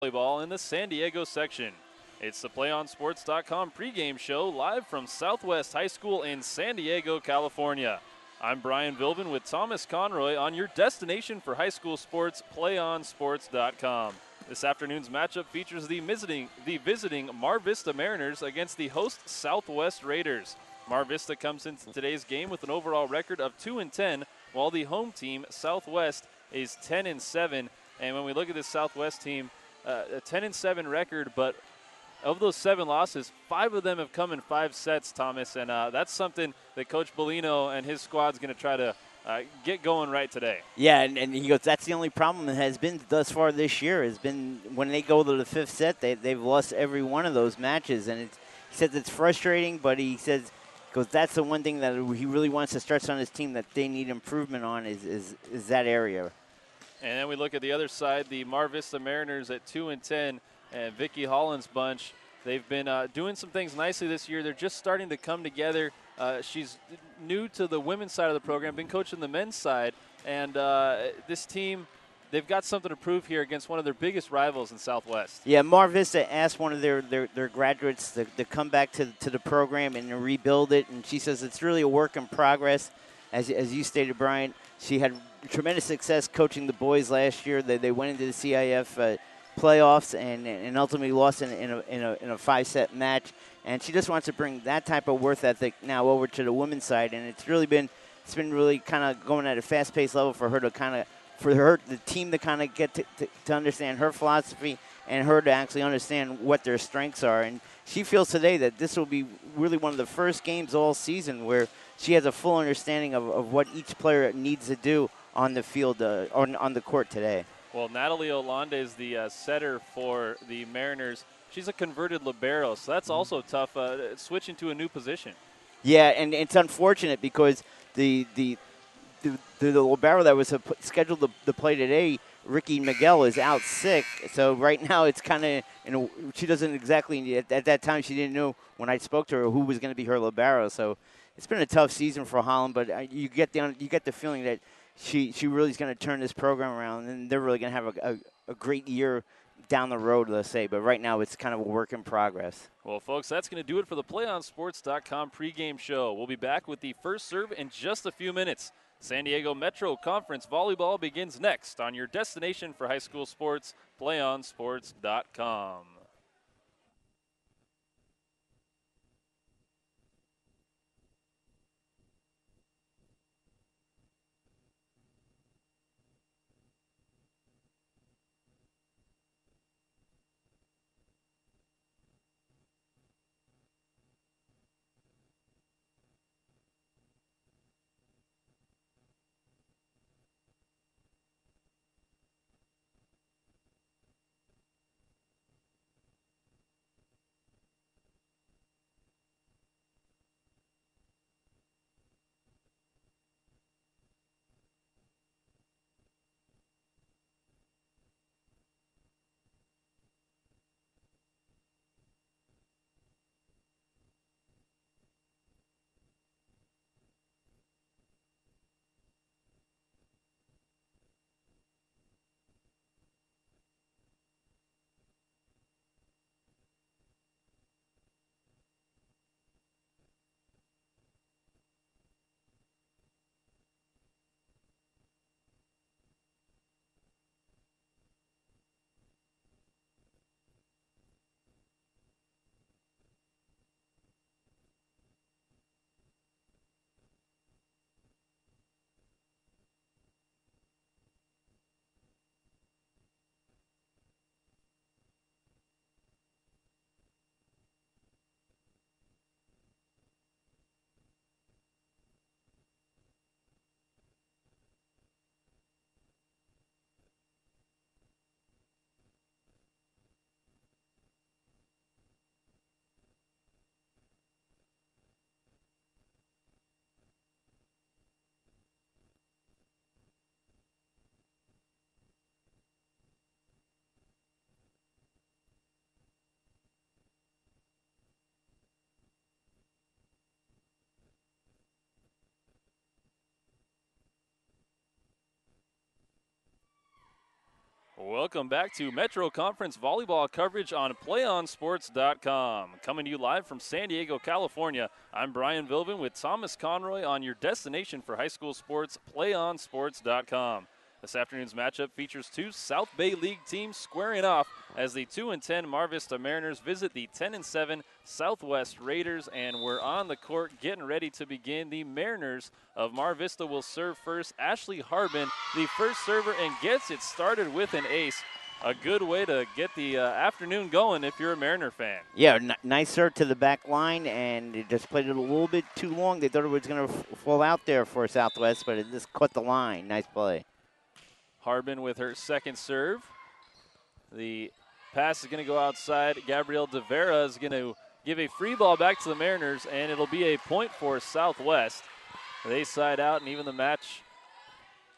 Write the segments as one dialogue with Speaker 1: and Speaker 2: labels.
Speaker 1: volleyball in the San Diego section. It's the PlayOnSports.com pregame show live from Southwest High School in San Diego, California. I'm Brian Vilvin with Thomas Conroy on your destination for high school sports, PlayOnSports.com. This afternoon's matchup features the visiting Mar Vista Mariners against the host Southwest Raiders. Mar Vista comes into today's game with an overall record of 2-10, while the home team, Southwest, is 10-7. And when we look at this Southwest team, a 10-7 record, but of those 7 losses, 5 of them have come in 5 sets, Thomas, and that's something that Coach Bellino and his squad's going to try to get going right today.
Speaker 2: Yeah, and he goes, that's the only problem that has been thus far this year, has been when they go to the 5th set, they've lost every one of those matches, and he says it's frustrating, but he says, that's the one thing that he really wants to stress on his team that they need improvement on is that area.
Speaker 1: And then we look at the other side, the Mar Vista Mariners at 2-10, and Vicky Holland's bunch. They've been doing some things nicely this year. They're just starting to come together. She's new to the women's side of the program, been coaching the men's side, and this team, they've got something to prove here against one of their biggest rivals in Southwest.
Speaker 2: Yeah, Mar Vista asked one of their graduates to come back to the program and rebuild it, and she says it's really a work in progress. As you stated, Brian, she had tremendous success coaching the boys last year. They went into the CIF playoffs and ultimately lost in a 5-set match. And she just wants to bring that type of work ethic now over to the women's side. And it's been really kind of going at a fast-paced level for her to the team to kind of get to understand her philosophy and her to actually understand what their strengths are. And she feels today that this will be really one of the first games all season where she has a full understanding of what each player needs to do on the field on the court today.
Speaker 1: Well, Natalie Olande is the setter for the Mariners. She's a converted libero, so that's also tough, switching to a new position.
Speaker 2: Yeah, and it's unfortunate because the libero that was scheduled to play today, Ricky Miguel, is out sick. So right now it's kind of, she doesn't exactly, at that time she didn't know when I spoke to her who was going to be her libero. So it's been a tough season for Holland, but you get the feeling that she really is going to turn this program around, and they're really going to have a great year down the road, let's say. But right now it's kind of a work in progress.
Speaker 1: Well, folks, that's going to do it for the PlayOnSports.com pregame show. We'll be back with the first serve in just a few minutes. San Diego Metro Conference Volleyball begins next on your destination for high school sports, PlayOnSports.com. Welcome back to Metro Conference volleyball coverage on PlayOnSports.com. Coming to you live from San Diego, California, I'm Brian Vilvin with Thomas Conroy on your destination for high school sports, PlayOnSports.com. This afternoon's matchup features two South Bay League teams squaring off as the 2-10 Mar Vista Mariners visit the 10-7 Southwest Raiders, and we're on the court getting ready to begin. The Mariners of Mar Vista will serve first. Ashley Harbin, the first server, and gets it started with an ace. A good way to get the afternoon going if you're a Mariner fan.
Speaker 2: Yeah, nice serve to the back line, and it just played it a little bit too long. They thought it was going to fall out there for Southwest, but it just caught the line. Nice play.
Speaker 1: Harbin with her second serve. The pass is going to go outside. Gabrielle De Vera is going to give a free ball back to the Mariners, and it'll be a point for Southwest. They side out, and even the match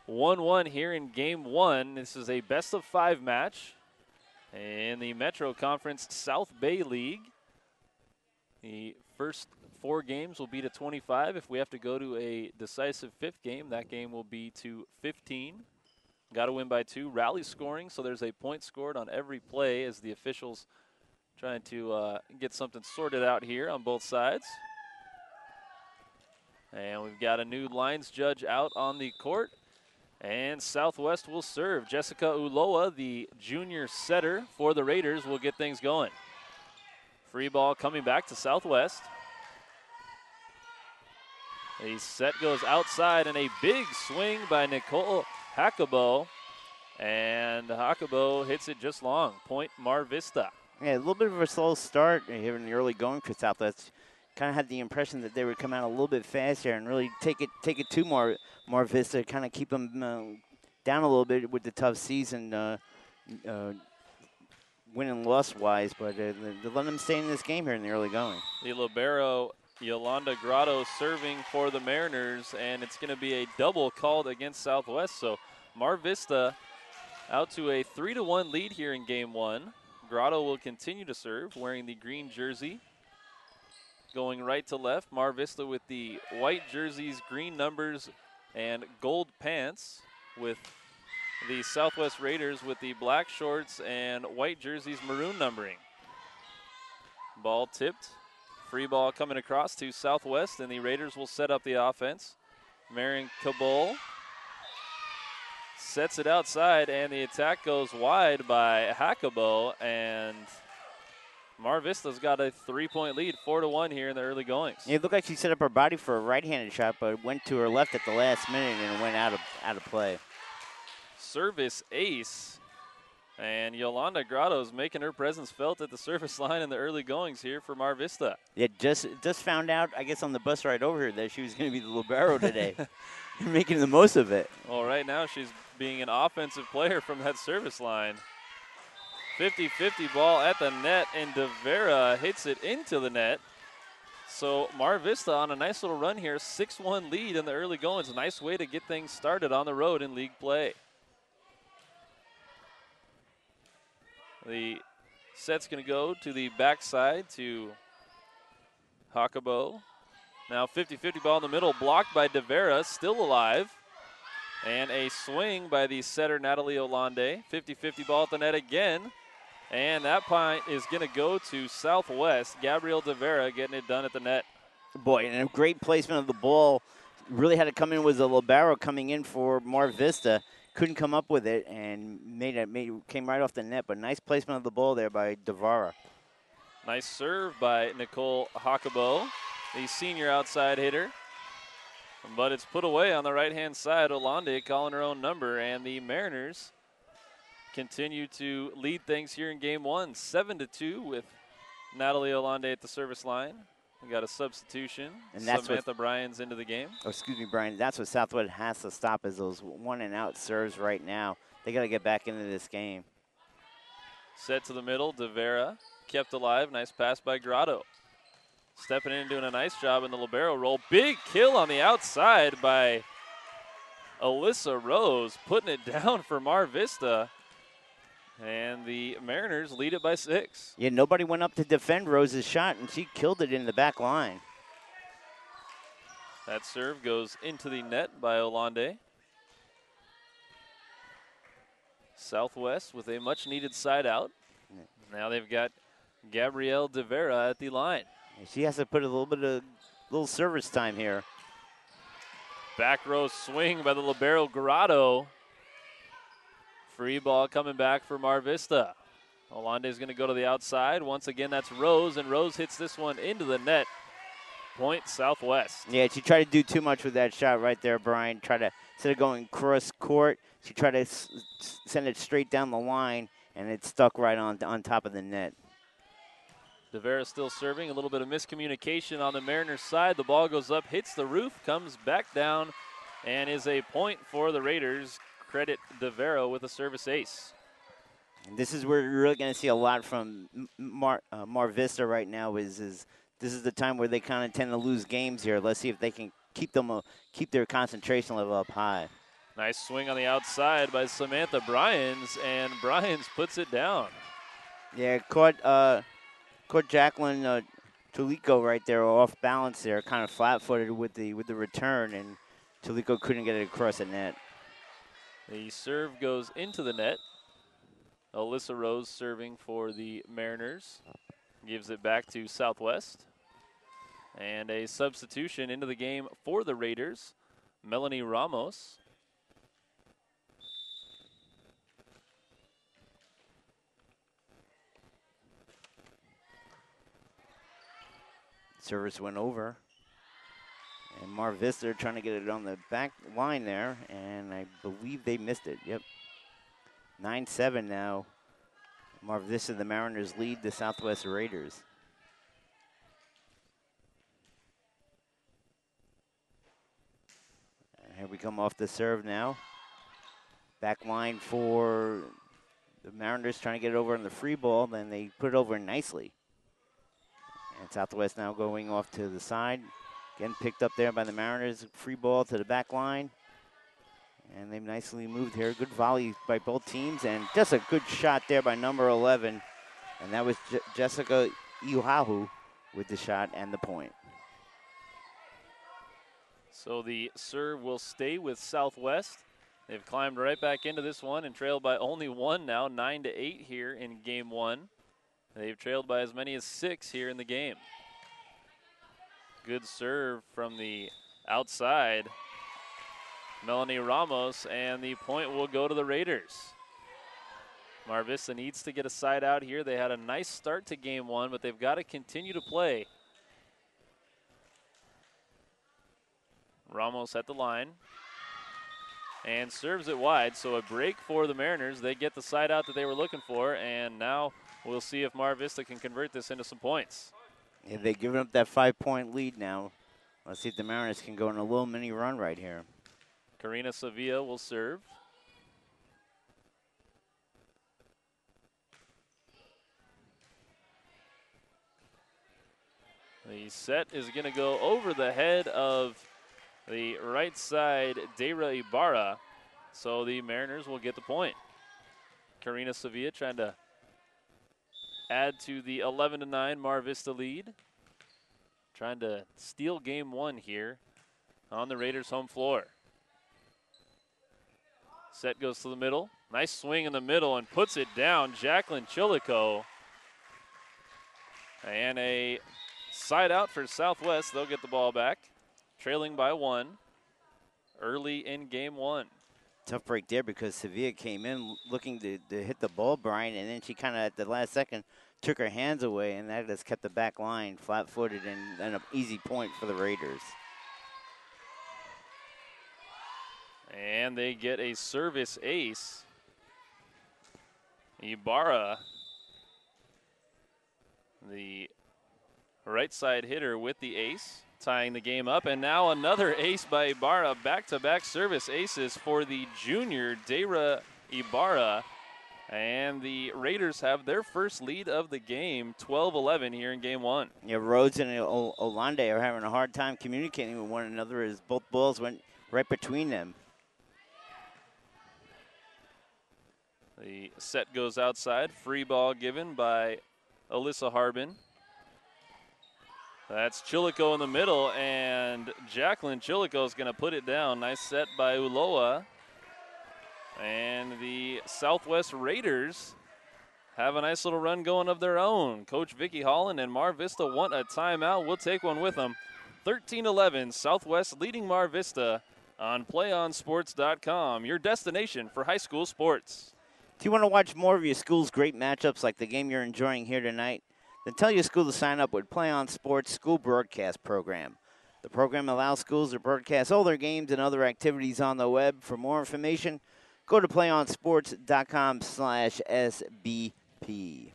Speaker 1: 1-1 here in game one. This is a best-of-5 match in the Metro Conference South Bay League. The first 4 games will be to 25. If we have to go to a decisive 5th game, that game will be to 15. Got to win by 2. Rally scoring, so there's a point scored on every play as the officials trying to get something sorted out here on both sides. And we've got a new lines judge out on the court. And Southwest will serve. Jessica Uloa, the junior setter for the Raiders, will get things going. Free ball coming back to Southwest. A set goes outside, and a big swing by Nicole Hackabo, and Hackabo hits it just long. Point Mar Vista.
Speaker 2: Yeah, a little bit of a slow start here in the early going for Southwest. Kind of had the impression that they would come out a little bit faster and really take it to Mar Vista, kind of keep them down a little bit with the tough season, win and loss wise, but they let them stay in this game here in the early going.
Speaker 1: The libero Yolanda Grotto serving for the Mariners, and it's going to be a double called against Southwest. So Mar Vista out to a 3-1 lead here in game one. Grotto will continue to serve, wearing the green jersey, going right to left. Mar Vista with the white jerseys, green numbers, and gold pants, with the Southwest Raiders with the black shorts and white jerseys, maroon numbering. Ball tipped. Free ball coming across to Southwest, and the Raiders will set up the offense. Marion Cabol sets it outside, and the attack goes wide by Hackabo, and Mar Vista's got a 3-point lead, 4-1 here in the early goings.
Speaker 2: Yeah, it looked like she set up her body for a right-handed shot, but went to her left at the last minute and went out of play.
Speaker 1: Service ace. And Yolanda Grotto's making her presence felt at the service line in the early goings here for Mar Vista.
Speaker 2: Yeah, just found out, I guess, on the bus ride over here that she was going to be the libero today. Making the most of it.
Speaker 1: Well, right now she's being an offensive player from that service line. 50-50 ball at the net, and De Vera hits it into the net. So Mar Vista on a nice little run here, 6-1 lead in the early goings. A nice way to get things started on the road in league play. The set's going to go to the backside to Hackabo. Now 50-50 ball in the middle, blocked by De Vera, still alive. And a swing by the setter, Natalie Olande. 50-50 ball at the net again. And that point is going to go to Southwest. Gabrielle De Vera getting it done at the net.
Speaker 2: Boy, and a great placement of the ball. Really had to come in with a libero coming in for Mar Vista. Couldn't come up with it and came right off the net, but nice placement of the ball there by Devara.
Speaker 1: Nice serve by Nicole Hackabo, the senior outside hitter. But it's put away on the right-hand side. Olande calling her own number, and the Mariners continue to lead things here in game one, 7-2 with Natalie Olande at the service line. We got a substitution.
Speaker 2: And that's
Speaker 1: Samantha Bryan's into the game.
Speaker 2: Oh, excuse me, Brian. That's what Southwood has to stop, is those one-and-out serves right now. They got to get back into this game.
Speaker 1: Set to the middle. De Vera kept alive. Nice pass by Grotto. Stepping in, doing a nice job in the libero role. Big kill on the outside by Alyssa Rose, putting it down for Mar Vista. And the Mariners lead it by 6.
Speaker 2: Yeah, nobody went up to defend Rose's shot, and she killed it in the back line.
Speaker 1: That serve goes into the net by Olande. Southwest with a much-needed side out. Now they've got Gabrielle De Vera at the line.
Speaker 2: She has to put a little service time here.
Speaker 1: Back row swing by the libero Grotto. Free ball coming back for Mar Vista. Olande is going to go to the outside. Once again, that's Rose, and Rose hits this one into the net. Point Southwest.
Speaker 2: Yeah, she tried to do too much with that shot right there, Brian. Instead of going cross court, she tried to send it straight down the line, and it stuck right on top of the net.
Speaker 1: De Vera still serving. A little bit of miscommunication on the Mariners side. The ball goes up, hits the roof, comes back down, and is a point for the Raiders. Credit De Vera with a service ace.
Speaker 2: And this is where you're really going to see a lot from Mar Vista right now. This is the time where they kind of tend to lose games here. Let's see if they can keep their concentration level up high.
Speaker 1: Nice swing on the outside by Samantha Bryans, and Bryans puts it down.
Speaker 2: Yeah, caught Jacqueline Tulico right there off balance there, kind of flat-footed with the return, and Tulico couldn't get it across the net.
Speaker 1: The serve goes into the net. Alyssa Rose serving for the Mariners. Gives it back to Southwest. And a substitution into the game for the Raiders, Melanie Ramos.
Speaker 2: Service went over. And Mar Vista trying to get it on the back line there, and I believe they missed it. Yep. 9-7 now. Mar Vista, the Mariners lead the Southwest Raiders. And here we come off the serve now. Back line for the Mariners trying to get it over on the free ball, then they put it over nicely. And Southwest now going off to the side. Again, picked up there by the Mariners. Free ball to the back line. And they've nicely moved here. Good volley by both teams. And just a good shot there by number 11. And that was Jessica Iuhahu with the shot and the point.
Speaker 1: So the serve will stay with Southwest. They've climbed right back into this one and trailed by only one now, 9-8 here in game one. They've trailed by as many as 6 here in the game. Good serve from the outside. Melanie Ramos, and the point will go to the Raiders. Mar Vista needs to get a side out here. They had a nice start to game one, but they've got to continue to play. Ramos at the line and serves it wide, so a break for the Mariners. They get the side out that they were looking for, and now we'll see if Mar Vista can convert this into some points.
Speaker 2: Yeah, they've given up that 5-point lead now. Let's see if the Mariners can go on a little mini run right here.
Speaker 1: Karina Sevilla will serve. The set is going to go over the head of the right side, Deira Ibarra. So the Mariners will get the point. Karina Sevilla trying to add to the 11-9 Mar Vista lead. Trying to steal game one here on the Raiders' home floor. Set goes to the middle. Nice swing in the middle and puts it down. Jacqueline Chilico. And a side out for Southwest. They'll get the ball back. Trailing by 1 early in game one.
Speaker 2: Tough break there because Sevilla came in looking to hit the ball, Brian, and then she kind of at the last second took her hands away, and that has kept the back line flat-footed and an easy point for the Raiders.
Speaker 1: And they get a service ace. Ibarra, the right side hitter with the ace, tying the game up. And now another ace by Ibarra. Back-to-back service aces for the junior Deira Ibarra. And the Raiders have their first lead of the game, 12-11 here in game one.
Speaker 2: Yeah, Rhodes and Olande are having a hard time communicating with one another as both balls went right between them.
Speaker 1: The set goes outside. Free ball given by Alyssa Harbin. That's Chilico in the middle, and Jacqueline Chilico is going to put it down. Nice set by Uloa. And the Southwest Raiders have a nice little run going of their own. Coach Vicki Holland and Mar Vista want a timeout. We'll take one with them. 13-11, Southwest leading Mar Vista on PlayOnSports.com, your destination for high school sports.
Speaker 2: Do you want to watch more of your school's great matchups like the game you're enjoying here tonight? Then tell your school to sign up with PlayOn Sports School Broadcast Program. The program allows schools to broadcast all their games and other activities on the web. For more information, go to PlayOnSports.com/SBP.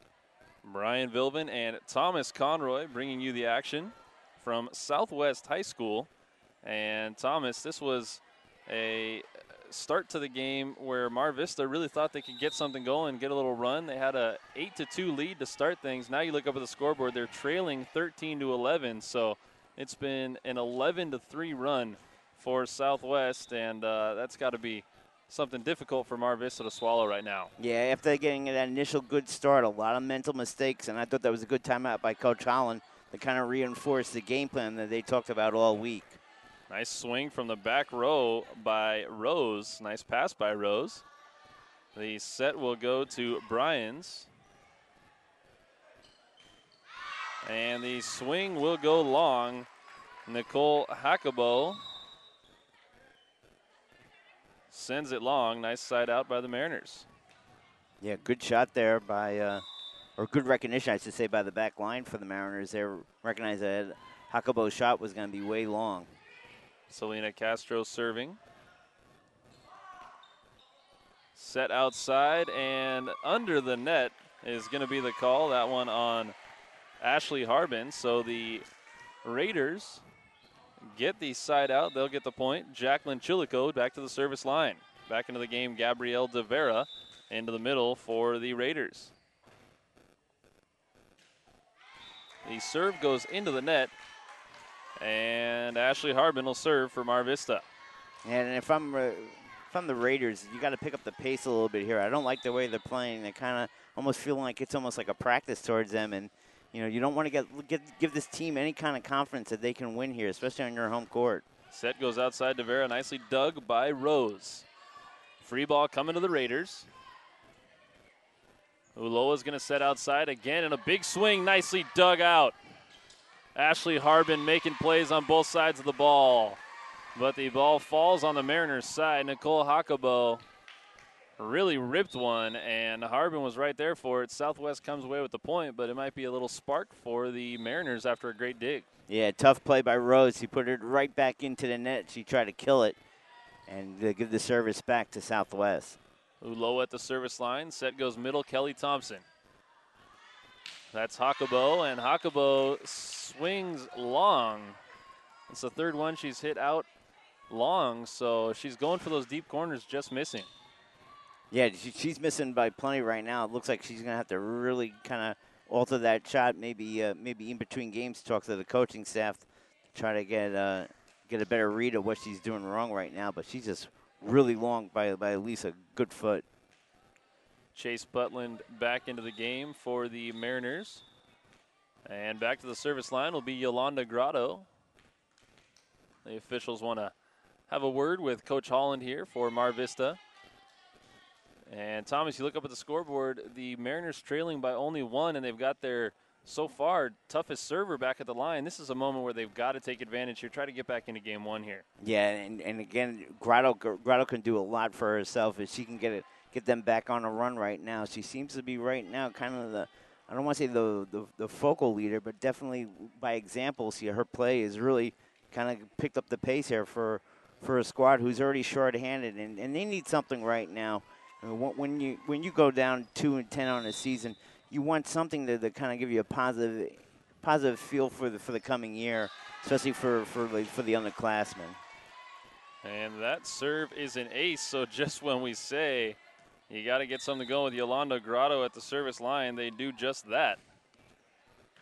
Speaker 1: Brian Vilvin and Thomas Conroy bringing you the action from Southwest High School. And Thomas, this was a start to the game where Mar Vista really thought they could get something going, get a little run. They had a 8-2 lead to start things. Now you look up at the scoreboard, they're trailing 13-11. So it's been an 11-3 run for Southwest, and that's got to be something difficult for Mar Vista to swallow right now.
Speaker 2: Yeah, after getting that initial good start, a lot of mental mistakes, and I thought that was a good timeout by Coach Holland to kind of reinforce the game plan that they talked about all week.
Speaker 1: Nice swing from the back row by Rose. Nice pass by Rose. The set will go to Bryans. And the swing will go long. Nicole Hackabo sends it long. Nice side out by the Mariners.
Speaker 2: Yeah, good shot there by, or good recognition, I should say, by the back line for the Mariners. They recognized that Hackabo's shot was going to be way long.
Speaker 1: Selena Castro serving. Set outside and under the net is going to be the call. That one on Ashley Harbin. So the Raiders get the side out. They'll get the point. Jacqueline Chilico back to the service line. Back into the game, Gabrielle De Vera into the middle for the Raiders. The serve goes into the net, and Ashley Harbin will serve for Mar Vista.
Speaker 2: And if I'm the Raiders, you got to pick up the pace a little bit here. I don't like the way they're playing. They kind of almost feel like it's almost like a practice towards them, and you don't want to give this team any kind of confidence that they can win here, especially on your home court.
Speaker 1: Set goes outside De Vera, nicely dug by Rose. Free ball coming to the Raiders. Ulloa's going to set outside again, and a big swing, nicely dug out. Ashley Harbin making plays on both sides of the ball. But the ball falls on the Mariners' side. Nicole Hackabo really ripped one, and Harbin was right there for it. Southwest comes away with the point, but it might be a little spark for the Mariners after a great dig.
Speaker 2: Yeah, tough play by Rose. He put it right back into the net. She tried to kill it, and they give the service back to Southwest.
Speaker 1: Ulloa at the service line. Set goes middle, Kelly Thompson. That's Hackabo, and Hackabo swings long. It's the third one she's hit out long, so she's going for those deep corners, just missing.
Speaker 2: Yeah, she's missing by plenty right now. It looks like she's going to have to really kind of alter that shot, maybe in between games, talk to the coaching staff, try to get a better read of what she's doing wrong right now. But she's just really long by at least a good foot.
Speaker 1: Chase Butland back into the game for the Mariners. And back to the service line will be Yolanda Grotto. The officials want to have a word with Coach Holland here for Mar Vista. And Thomas, you look up at the scoreboard, the Mariners trailing by only one, and they've got their, so far, toughest server back at the line. This is a moment where they've got to take advantage here, try to get back into game one here.
Speaker 2: Yeah, and again, Grotto can do a lot for herself if she can get them back on a run right now. She seems to be right now kind of the, I don't want to say the focal leader, but definitely by example, see her play is really kind of picked up the pace here for a squad who's already short-handed, and they need something right now. When you go down 2-10 on a season, you want something to kind of give you a positive feel for the coming year, especially for the underclassmen.
Speaker 1: And that serve is an ace. So just when we say you got to get something going with Yolanda Grotto at the service line, they do just that.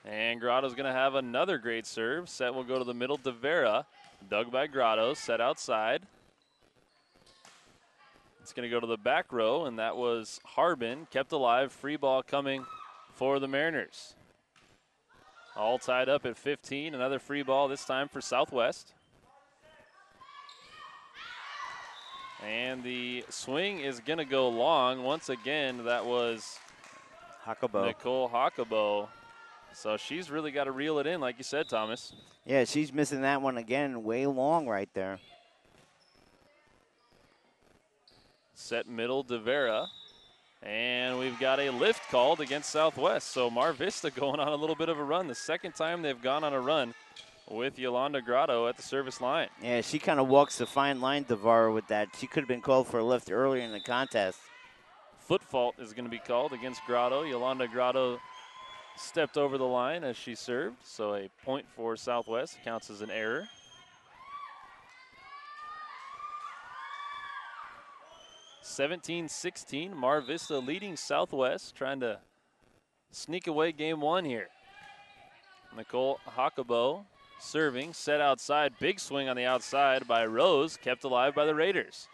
Speaker 1: And Grotto's going to have another great serve. Set will go to the middle. De Vera, dug by Grotto, set outside. It's going to go to the back row, and that was Harbin, kept alive. Free ball coming for the Mariners. All tied up at 15. Another free ball, this time for Southwest. And the swing is going to go long. Once again, that was
Speaker 2: Hakabo.
Speaker 1: Nicole Hakabo. So she's really got to reel it in, like you said, Thomas.
Speaker 2: Yeah, she's missing that one again, way long right there.
Speaker 1: Set middle, DeVera. And we've got a lift called against Southwest. So Mar Vista going on a little bit of a run. The second time they've gone on a run with Yolanda Grotto at the service line.
Speaker 2: Yeah, she kind of walks the fine line, Devara, with that. She could have been called for a lift earlier in the contest.
Speaker 1: Foot fault is going to be called against Grotto. Yolanda Grotto stepped over the line as she served. So a point for Southwest counts as an error. 17-16, Mar Vista leading Southwest, trying to sneak away game one here. Nicole Hakabo serving, set outside, big swing on the outside by Rose, kept alive by the Raiders.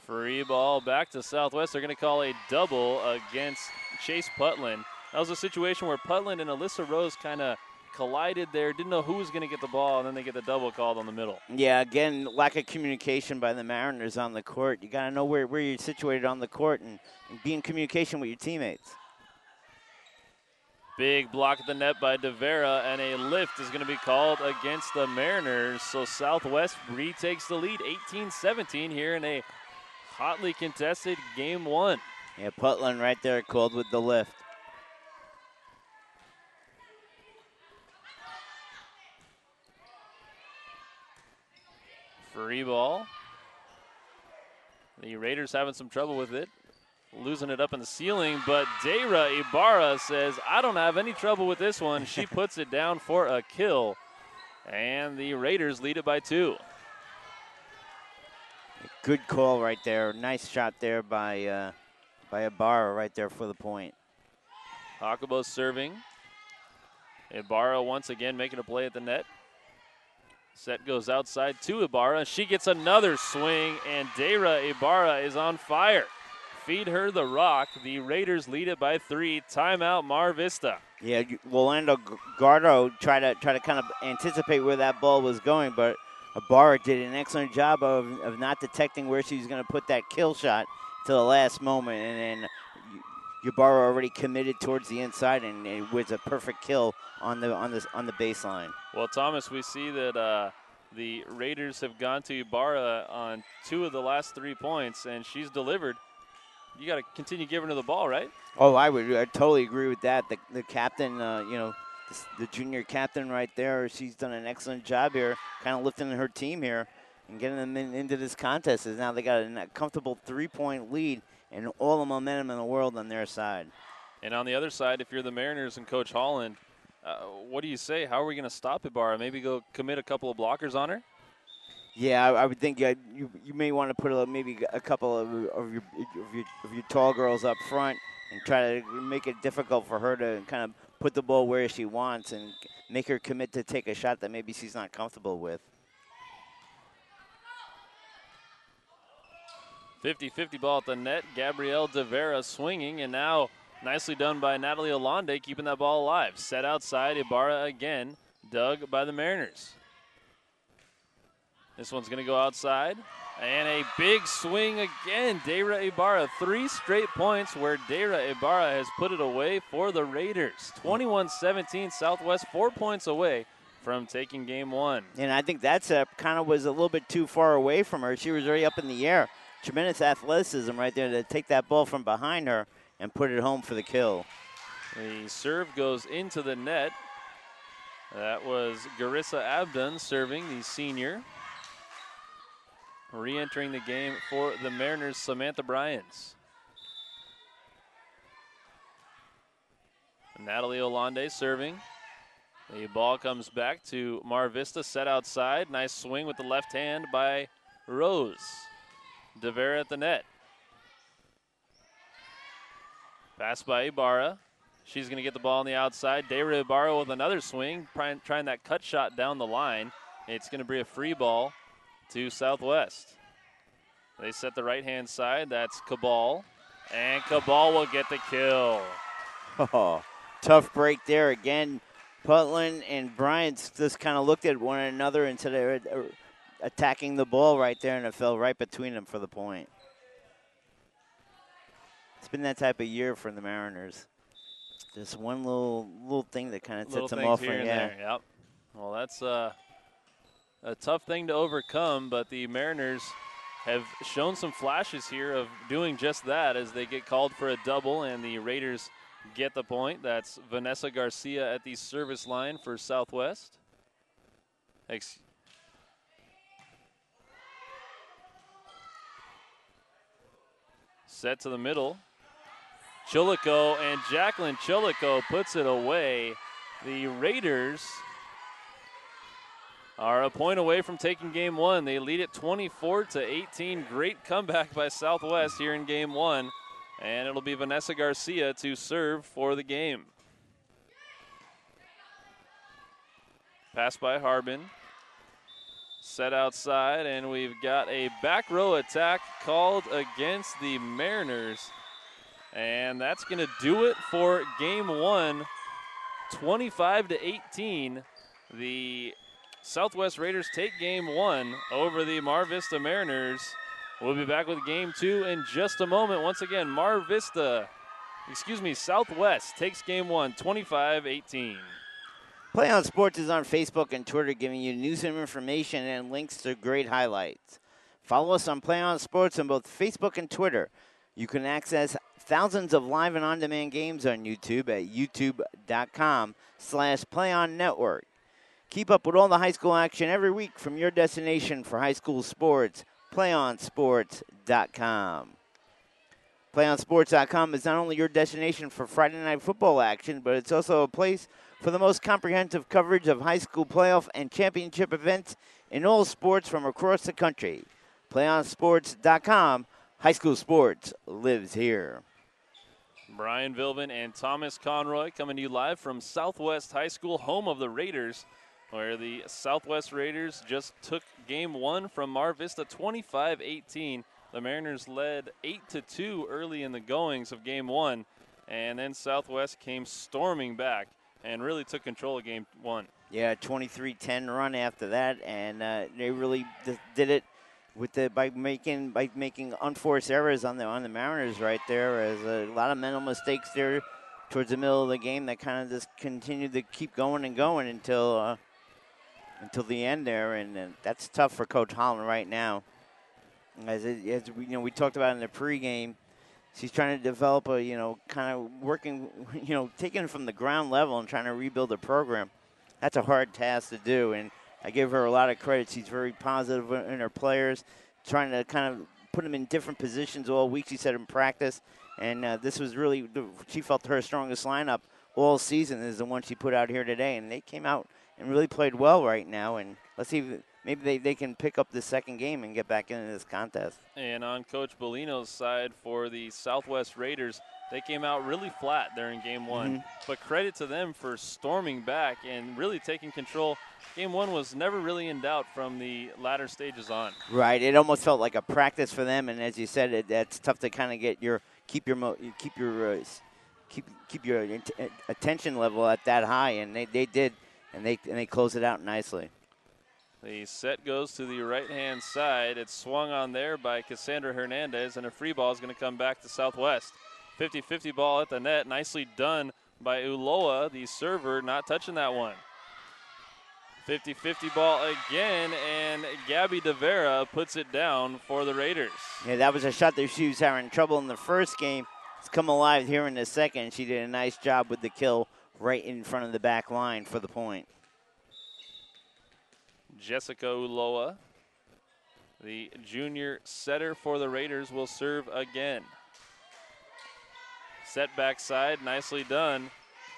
Speaker 1: Free ball back to Southwest. They're going to call a double against Chase Putland. That was a situation where Putland and Alyssa Rose kind of collided there, didn't know who was going to get the ball, and then they get the double called on the middle.
Speaker 2: Yeah, again, lack of communication by the Mariners on the court. You got to know where you're situated on the court and be in communication with your teammates.
Speaker 1: Big block at the net by DeVera, and a lift is going to be called against the Mariners. So Southwest retakes the lead, 18-17 here in a hotly contested game one.
Speaker 2: Yeah, Putland right there called with the lift.
Speaker 1: Free ball. The Raiders having some trouble with it. Losing it up in the ceiling, but Deira Ibarra says, I don't have any trouble with this one. She puts it down for a kill, and the Raiders lead it by 2.
Speaker 2: Good call right there. Nice shot there by Ibarra right there for the point.
Speaker 1: Hakabo serving. Ibarra once again making a play at the net. Set goes outside to Ibarra. She gets another swing, and Deira Ibarra is on fire. Feed her the rock. The Raiders lead it by 3. Timeout, Mar Vista.
Speaker 2: Yeah, Yolanda Gardo tried to kind of anticipate where that ball was going, but Ibarra did an excellent job of not detecting where she was going to put that kill shot to the last moment, and then Ibarra already committed towards the inside, and it was a perfect kill on the baseline.
Speaker 1: Well, Thomas, we see that the Raiders have gone to Ibarra on 2 of the last 3 points, and she's delivered. You got to continue giving her the ball, right?
Speaker 2: Oh, I totally agree with that. The captain, the junior captain right there, she's done an excellent job here, kind of lifting her team here and getting them into this contest. As now they got a comfortable 3-point lead and all the momentum in the world on their side.
Speaker 1: And on the other side, if you're the Mariners and Coach Holland, what do you say? How are we going to stop Ibarra? Maybe go commit a couple of blockers on her?
Speaker 2: Yeah, I would think you may want to put maybe a couple of your tall girls up front and try to make it difficult for her to kind of put the ball where she wants and make her commit to take a shot that maybe she's not comfortable with.
Speaker 1: 50-50 ball at the net. Gabrielle DeVera swinging, and now nicely done by Natalie Alonde, keeping that ball alive. Set outside, Ibarra again, dug by the Mariners. This one's going to go outside, and a big swing again. Deira Ibarra, 3 straight points where Deira Ibarra has put it away for the Raiders. 21-17, Southwest 4 points away from taking game one.
Speaker 2: And I think that's kind of was a little bit too far away from her. She was already up in the air. Tremendous athleticism right there to take that ball from behind her and put it home for the kill.
Speaker 1: The serve goes into the net. That was Garissa Abdon serving, the senior. Re-entering the game for the Mariners, Samantha Bryans. Natalie Olande serving. The ball comes back to Mar Vista, set outside. Nice swing with the left hand by Rose. DeVera at the net. Pass by Ibarra. She's going to get the ball on the outside. Deira Ibarra with another swing, trying that cut shot down the line. It's going to be a free ball to Southwest. They set the right-hand side. That's Cabal. And Cabal will get the kill.
Speaker 2: Oh, tough break there again. Putland and Bryant just kind of looked at one another instead of attacking the ball right there, and it fell right between them for the point. It's been that type of year for the Mariners. Just one little thing that kind of sets them off.
Speaker 1: Here and there. Yep. Well, that's a tough thing to overcome, but the Mariners have shown some flashes here of doing just that as they get called for a double, and the Raiders get the point. That's Vanessa Garcia at the service line for Southwest. Set to the middle. Chulico, and Jacqueline Chulico puts it away. The Raiders are a point away from taking game one. They lead it 24-18. Great comeback by Southwest here in game one. And it'll be Vanessa Garcia to serve for the game. Pass by Harbin. Set outside, and we've got a back row attack called against the Mariners. And that's going to do it for game one, 25-18. The Southwest Raiders take game one over the Mar Vista Mariners. We'll be back with game two in just a moment. Once again, Southwest takes game one, 25-18.
Speaker 2: PlayOn Sports is on Facebook and Twitter, giving you news and information and links to great highlights. Follow us on PlayOn Sports on both Facebook and Twitter. You can access thousands of live and on-demand games on YouTube at youtube.com/PlayOnNetwork. Keep up with all the high school action every week from your destination for high school sports, PlayOnSports.com. PlayOnSports.com is not only your destination for Friday night football action, but it's also a place for the most comprehensive coverage of high school playoff and championship events in all sports from across the country. PlayOnSports.com. High school sports lives here.
Speaker 1: Brian Vilvin and Thomas Conroy coming to you live from Southwest High School, home of the Raiders, where the Southwest Raiders just took game one from Mar Vista 25-18. The Mariners led 8-2 early in the goings of game one, and then Southwest came storming back and really took control of game one.
Speaker 2: Yeah, 23-10 run after that, and they really did it by making unforced errors on the Mariners right there. As a lot of mental mistakes there towards the middle of the game that kind of just continued to keep going and going until the end there, and that's tough for Coach Holland right now. As we talked about in the pregame, she's trying to develop kind of working, taking it from the ground level and trying to rebuild the program. That's a hard task to do, and I give her a lot of credit. She's very positive in her players, trying to kind of put them in different positions all week, she said, in practice. And this was really, she felt her strongest lineup all season is the one she put out here today. And they came out and really played well right now. And let's see if maybe they can pick up the second game and get back into this contest.
Speaker 1: And on Coach Bellino's side for the Southwest Raiders, they came out really flat there in game one. But credit to them for storming back and really taking control. Game one was never really in doubt from the latter stages on.
Speaker 2: Right. It almost felt like a practice for them. And as you said, that's tough to kind of get keep your attention level at that high. And they did, and they closed it out nicely.
Speaker 1: The set goes to the right-hand side. It's swung on there by Cassandra Hernandez, and a free ball is going to come back to Southwest. 50-50 ball at the net. Nicely done by Uloa, the server, not touching that one. 50-50 ball again, and Gabby DeVera puts it down for the Raiders.
Speaker 2: Yeah, that was a shot that she was having trouble in the first game. It's come alive here in the second. She did a nice job with the kill right in front of the back line for the point.
Speaker 1: Jessica Uloa, the junior setter for the Raiders, will serve again. Set backside, nicely done.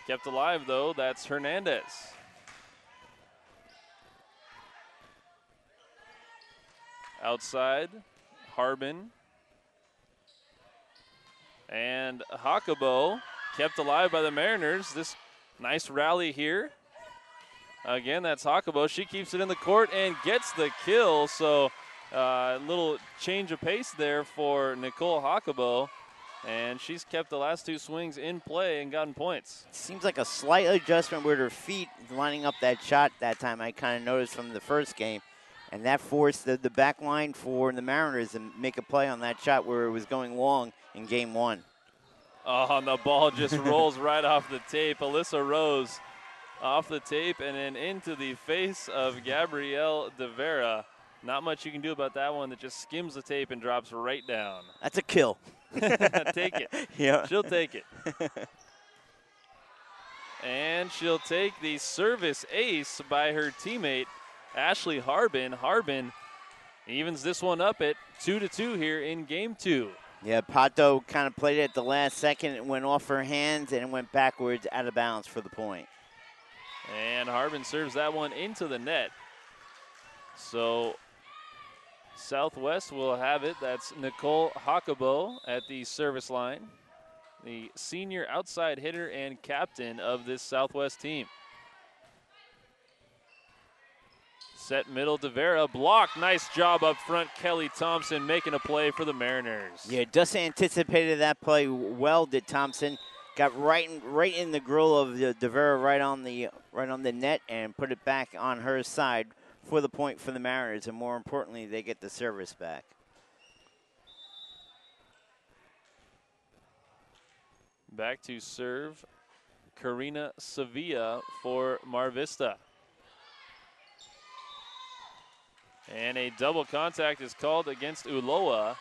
Speaker 1: Kept alive, though. That's Hernandez. Outside, Harbin. And Hakabo kept alive by the Mariners. This nice rally here. Again, that's Hakabo. She keeps it in the court and gets the kill. So a little change of pace there for Nicole Hakabo. And she's kept the last 2 swings in play and gotten points.
Speaker 2: Seems like a slight adjustment with her feet lining up that shot that time. I kind of noticed from the first game. And that forced the back line for the Mariners to make a play on that shot where it was going long in game 1.
Speaker 1: Oh, and the ball just rolls right off the tape. Alyssa Rose off the tape and then into the face of Gabrielle De Vera. Not much you can do about that one. That just skims the tape and drops right down.
Speaker 2: That's a kill.
Speaker 1: Take it.
Speaker 2: Yeah.
Speaker 1: She'll take it. And she'll take the service ace by her teammate, Ashley Harbin. Harbin evens this one up at 2-2 here in game 2.
Speaker 2: Yeah, Pato kind of played it at the last second. It went off her hands and it went backwards out of bounds for the point.
Speaker 1: And Harbin serves that one into the net. So Southwest will have it. That's Nicole Hockabo at the service line, the senior outside hitter and captain of this Southwest team. Set middle, De Vera, block. Nice job up front. Kelly Thompson making a play for the Mariners.
Speaker 2: Yeah, just anticipated that play well, did Thompson. Got right in the grill of De Vera, right on the net, and put it back on her side for the point for the Mariners. And more importantly, they get the service back.
Speaker 1: Back to serve, Karina Sevilla for Mar Vista. And a double contact is called against Uloa.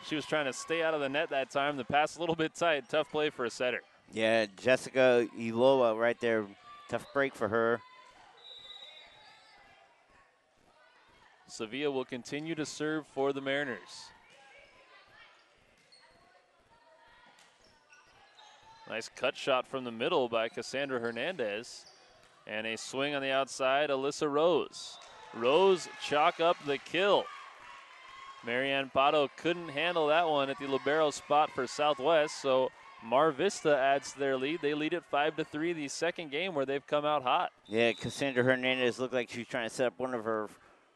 Speaker 1: She was trying to stay out of the net that time. The pass a little bit tight. Tough play for a setter.
Speaker 2: Yeah, Jessica Uloa right there. Tough break for her.
Speaker 1: Sevilla will continue to serve for the Mariners. Nice cut shot from the middle by Cassandra Hernandez. And a swing on the outside, Alyssa Rose. Rose chalk up the kill. Marianne Pato couldn't handle that one at the libero spot for Southwest, so Mar Vista adds to their lead. They lead it 5-3 the second game where they've come out hot.
Speaker 2: Yeah, Cassandra Hernandez looked like she was trying to set up one of her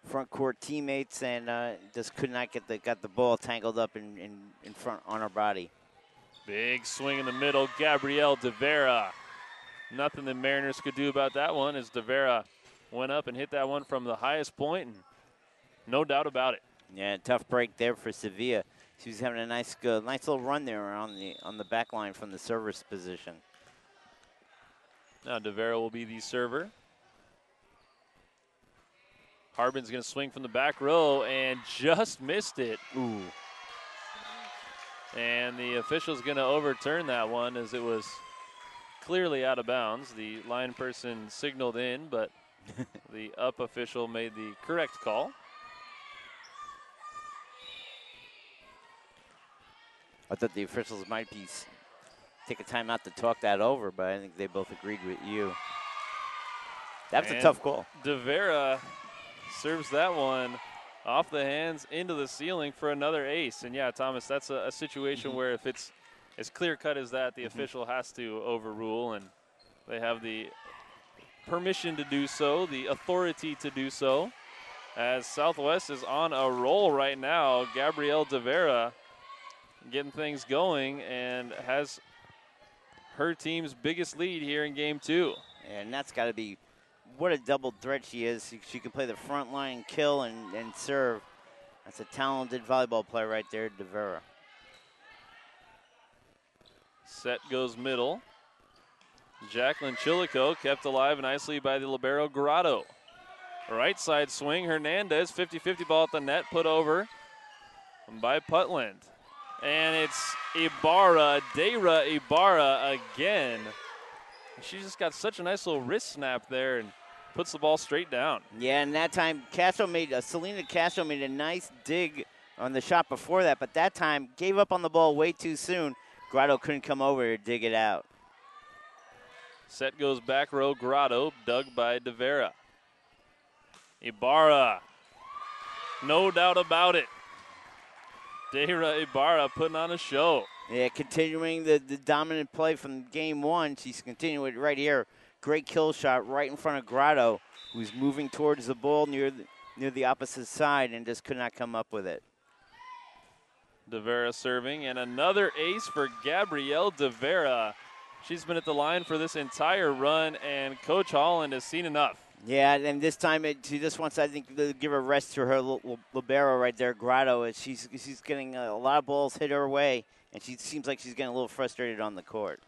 Speaker 2: front court teammates and just could not got the ball tangled up in front on her body.
Speaker 1: Big swing in the middle, Gabrielle De Vera. Nothing the Mariners could do about that one as De Vera went up and hit that one from the highest point, and no doubt about it.
Speaker 2: Yeah, tough break there for Sevilla. She was having a nice little run there on the back line from the service position.
Speaker 1: Now De Vera will be the server. Harbin's going to swing from the back row and just missed it.
Speaker 2: Ooh.
Speaker 1: And the official's going to overturn that one as it was clearly out of bounds. The line person signaled in, but the up official made the correct call.
Speaker 2: I thought the officials might take a time out to talk that over, but I think they both agreed with you. That was a tough call.
Speaker 1: De Vera serves that one off the hands into the ceiling for another ace. And yeah, Thomas, that's a situation where if it's as clear cut as that, the official has to overrule, and they have the permission to do so, the authority to do so. As Southwest is on a roll right now, Gabrielle De Vera getting things going and has her team's biggest lead here in game 2.
Speaker 2: And that's got to be what a double threat she is. She can play the front line, kill, and serve. That's a talented volleyball player right there, De Vera.
Speaker 1: Set goes middle. Jacqueline Chilico kept alive nicely by the libero Grotto. Right side swing, Hernandez, 50-50 ball at the net, put over by Putland. And it's Ibarra, Deira Ibarra again. She just got such a nice little wrist snap there and puts the ball straight down.
Speaker 2: Yeah, and that time Selena Castro made a nice dig on the shot before that, but that time gave up on the ball way too soon. Grotto couldn't come over to dig it out.
Speaker 1: Set goes back row, Grotto, dug by De Vera. Ibarra, no doubt about it. Deira Ibarra putting on a show.
Speaker 2: Yeah, continuing the dominant play from game 1. She's continuing right here. Great kill shot right in front of Grotto, who's moving towards the ball near the opposite side and just could not come up with it.
Speaker 1: DeVera serving, and another ace for Gabrielle DeVera. She's been at the line for this entire run, and Coach Holland has seen enough.
Speaker 2: Yeah, and this time she just wants, I think, to give a rest to her libero right there, Grotto. As she's getting a lot of balls hit her way, and she seems like she's getting a little frustrated on the court.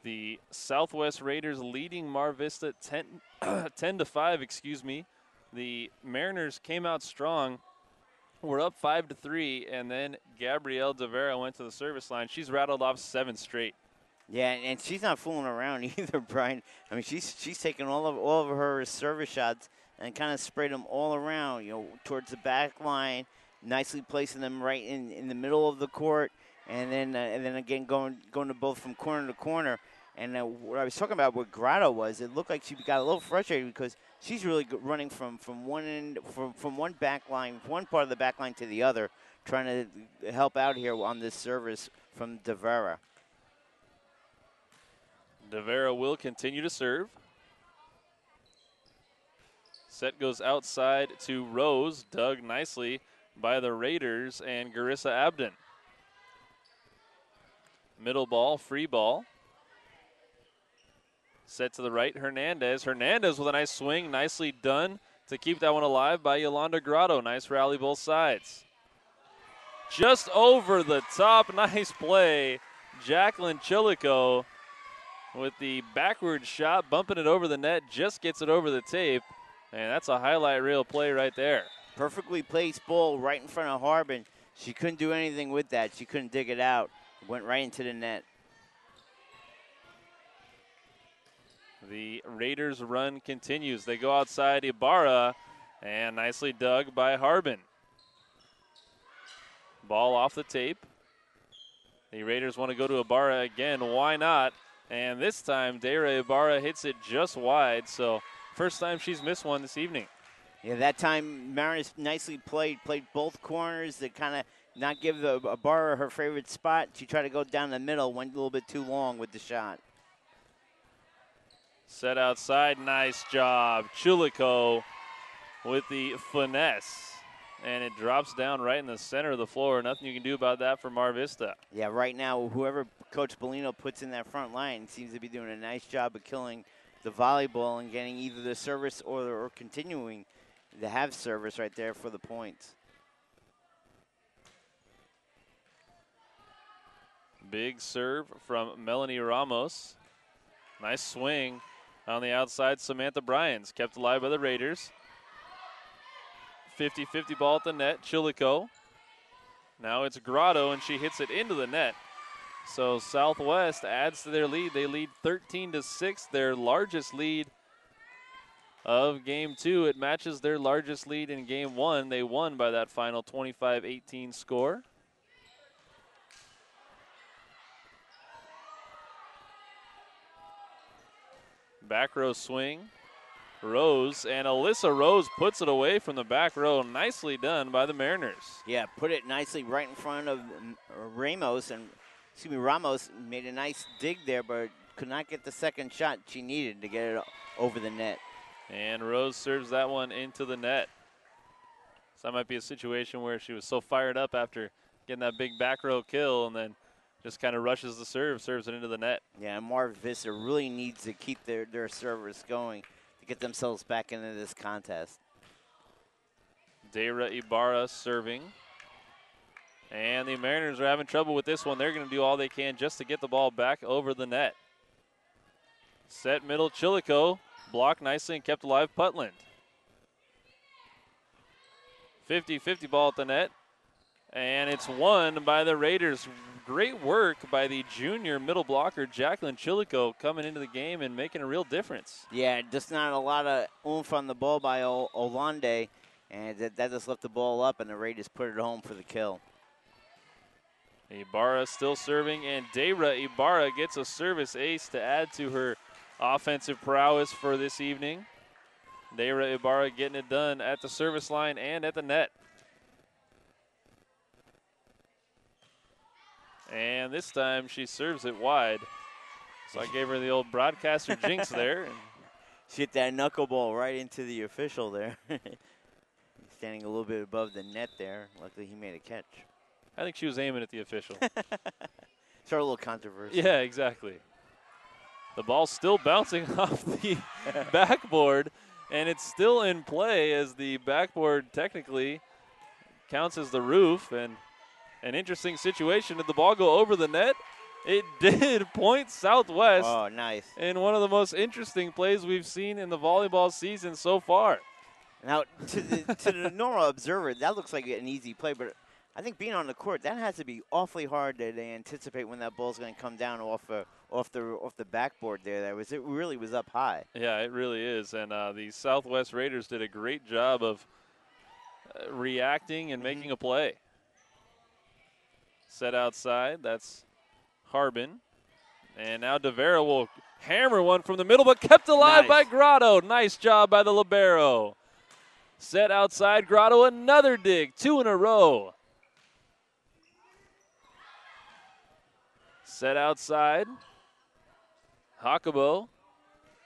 Speaker 1: The Southwest Raiders leading Mar Vista 10-5, excuse me. The Mariners came out strong. We're up 5-3, and then Gabrielle DeVera went to the service line. She's rattled off 7 straight.
Speaker 2: Yeah, and she's not fooling around either, Brian. I mean, she's taking all of her service shots and kind of sprayed them all around, towards the back line, nicely placing them right in the middle of the court, and then again going to both from corner to corner. And what I was talking about with Grotto was it looked like she got a little frustrated because she's really running from one end from one back line, one part of the back line to the other, trying to help out here on this service from DeVera.
Speaker 1: DeVera will continue to serve. Set goes outside to Rose, dug nicely by the Raiders and Garissa Abden. Middle ball, free ball. Set to the right, Hernandez. Hernandez with a nice swing, nicely done to keep that one alive by Yolanda Grotto. Nice rally both sides. Just over the top, nice play. Jacqueline Chilico with the backward shot, bumping it over the net, just gets it over the tape. And that's a highlight reel play right there.
Speaker 2: Perfectly placed ball right in front of Harbin. She couldn't do anything with that. She couldn't dig it out. Went right into the net.
Speaker 1: The Raiders' run continues. They go outside Ibarra, and nicely dug by Harbin. Ball off the tape. The Raiders want to go to Ibarra again. Why not? And this time, Deira Ibarra hits it just wide, so first time she's missed one this evening.
Speaker 2: Yeah, that time Mariners nicely played both corners to kind of not give the Ibarra her favorite spot. She tried to go down the middle, went a little bit too long with the shot.
Speaker 1: Set outside, nice job. Chulico with the finesse. And it drops down right in the center of the floor. Nothing you can do about that for Mar Vista.
Speaker 2: Yeah, right now, whoever Coach Bellino puts in that front line seems to be doing a nice job of killing the volleyball and getting either the service or continuing to have service right there for the points.
Speaker 1: Big serve from Melanie Ramos. Nice swing on the outside. Samantha Bryans kept alive by the Raiders. 50-50 ball at the net. Chilico. Now it's Grotto, and she hits it into the net. So Southwest adds to their lead. They lead 13-6, their largest lead of Game 2. It matches their largest lead in Game 1. They won by that final 25-18 score. Back row swing. Rose, and Alyssa Rose puts it away from the back row. Nicely done by the Mariners.
Speaker 2: Yeah, put it nicely right in front of Ramos, and Ramos made a nice dig there, but could not get the second shot she needed to get it over the net.
Speaker 1: And Rose serves that one into the net. So that might be a situation where she was so fired up after getting that big back row kill, and then just kind of rushes the serve, serves it into the net.
Speaker 2: Yeah, Mar Vista really needs to keep their service going to get themselves back into this contest.
Speaker 1: Deira Ibarra serving. And the Mariners are having trouble with this one. They're going to do all they can just to get the ball back over the net. Set middle, Chilico. Blocked nicely and kept alive, Putland. 50-50 ball at the net. And it's won by the Raiders. Great work by the junior middle blocker, Jacqueline Chilico, coming into the game and making a real difference.
Speaker 2: Yeah, just not a lot of oomph on the ball by Olande, and that just left the ball up, and the Raiders put it home for the kill.
Speaker 1: Ibarra still serving, and Deira Ibarra gets a service ace to add to her offensive prowess for this evening. Deira Ibarra getting it done at the service line and at the net. And this time she serves it wide. So I gave her the old broadcaster jinx there. And
Speaker 2: she hit that knuckleball right into the official there. Standing a little bit above the net there. Luckily he made a catch.
Speaker 1: I think she was aiming at the official.
Speaker 2: Start a little controversy.
Speaker 1: Yeah, exactly. The ball's still bouncing off the backboard, and it's still in play as the backboard technically counts as the roof. And an interesting situation. Did the ball go over the net? It did. Point Southwest.
Speaker 2: Oh, nice.
Speaker 1: In one of the most interesting plays we've seen in the volleyball season so far.
Speaker 2: Now, to the normal observer, that looks like an easy play, but I think being on the court, that has to be awfully hard to anticipate when that ball's going to come down off the backboard there. It really was up high.
Speaker 1: Yeah, it really is. And the Southwest Raiders did a great job of reacting and making a play. Set outside, that's Harbin. And now DeVera will hammer one from the middle, but kept alive by Grotto. Nice job by the libero. Set outside, Grotto, another dig, 2 in a row. Set outside, Hakabo.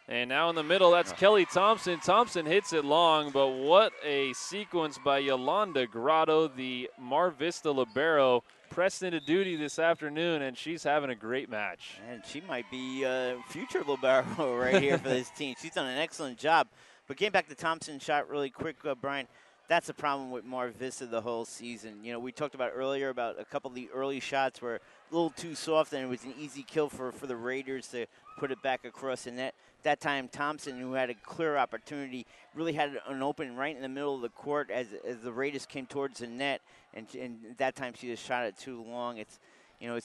Speaker 1: And now in the middle, that's Kelly Thompson. Thompson hits it long, but what a sequence by Yolanda Grotto, the Mar Vista libero, pressed into duty this afternoon, and she's having a great match.
Speaker 2: And she might be future libero right here for this team. She's done an excellent job. But getting back to Thompson's shot really quick, Brian, that's the problem with Mar Vista the whole season. You know, we talked about earlier about a couple of the early shots were a little too soft, and it was an easy kill for the Raiders to put it back across the net. That time, Thompson, who had a clear opportunity, really had an open right in the middle of the court as the Raiders came towards the net, and that time she just shot it too long. It's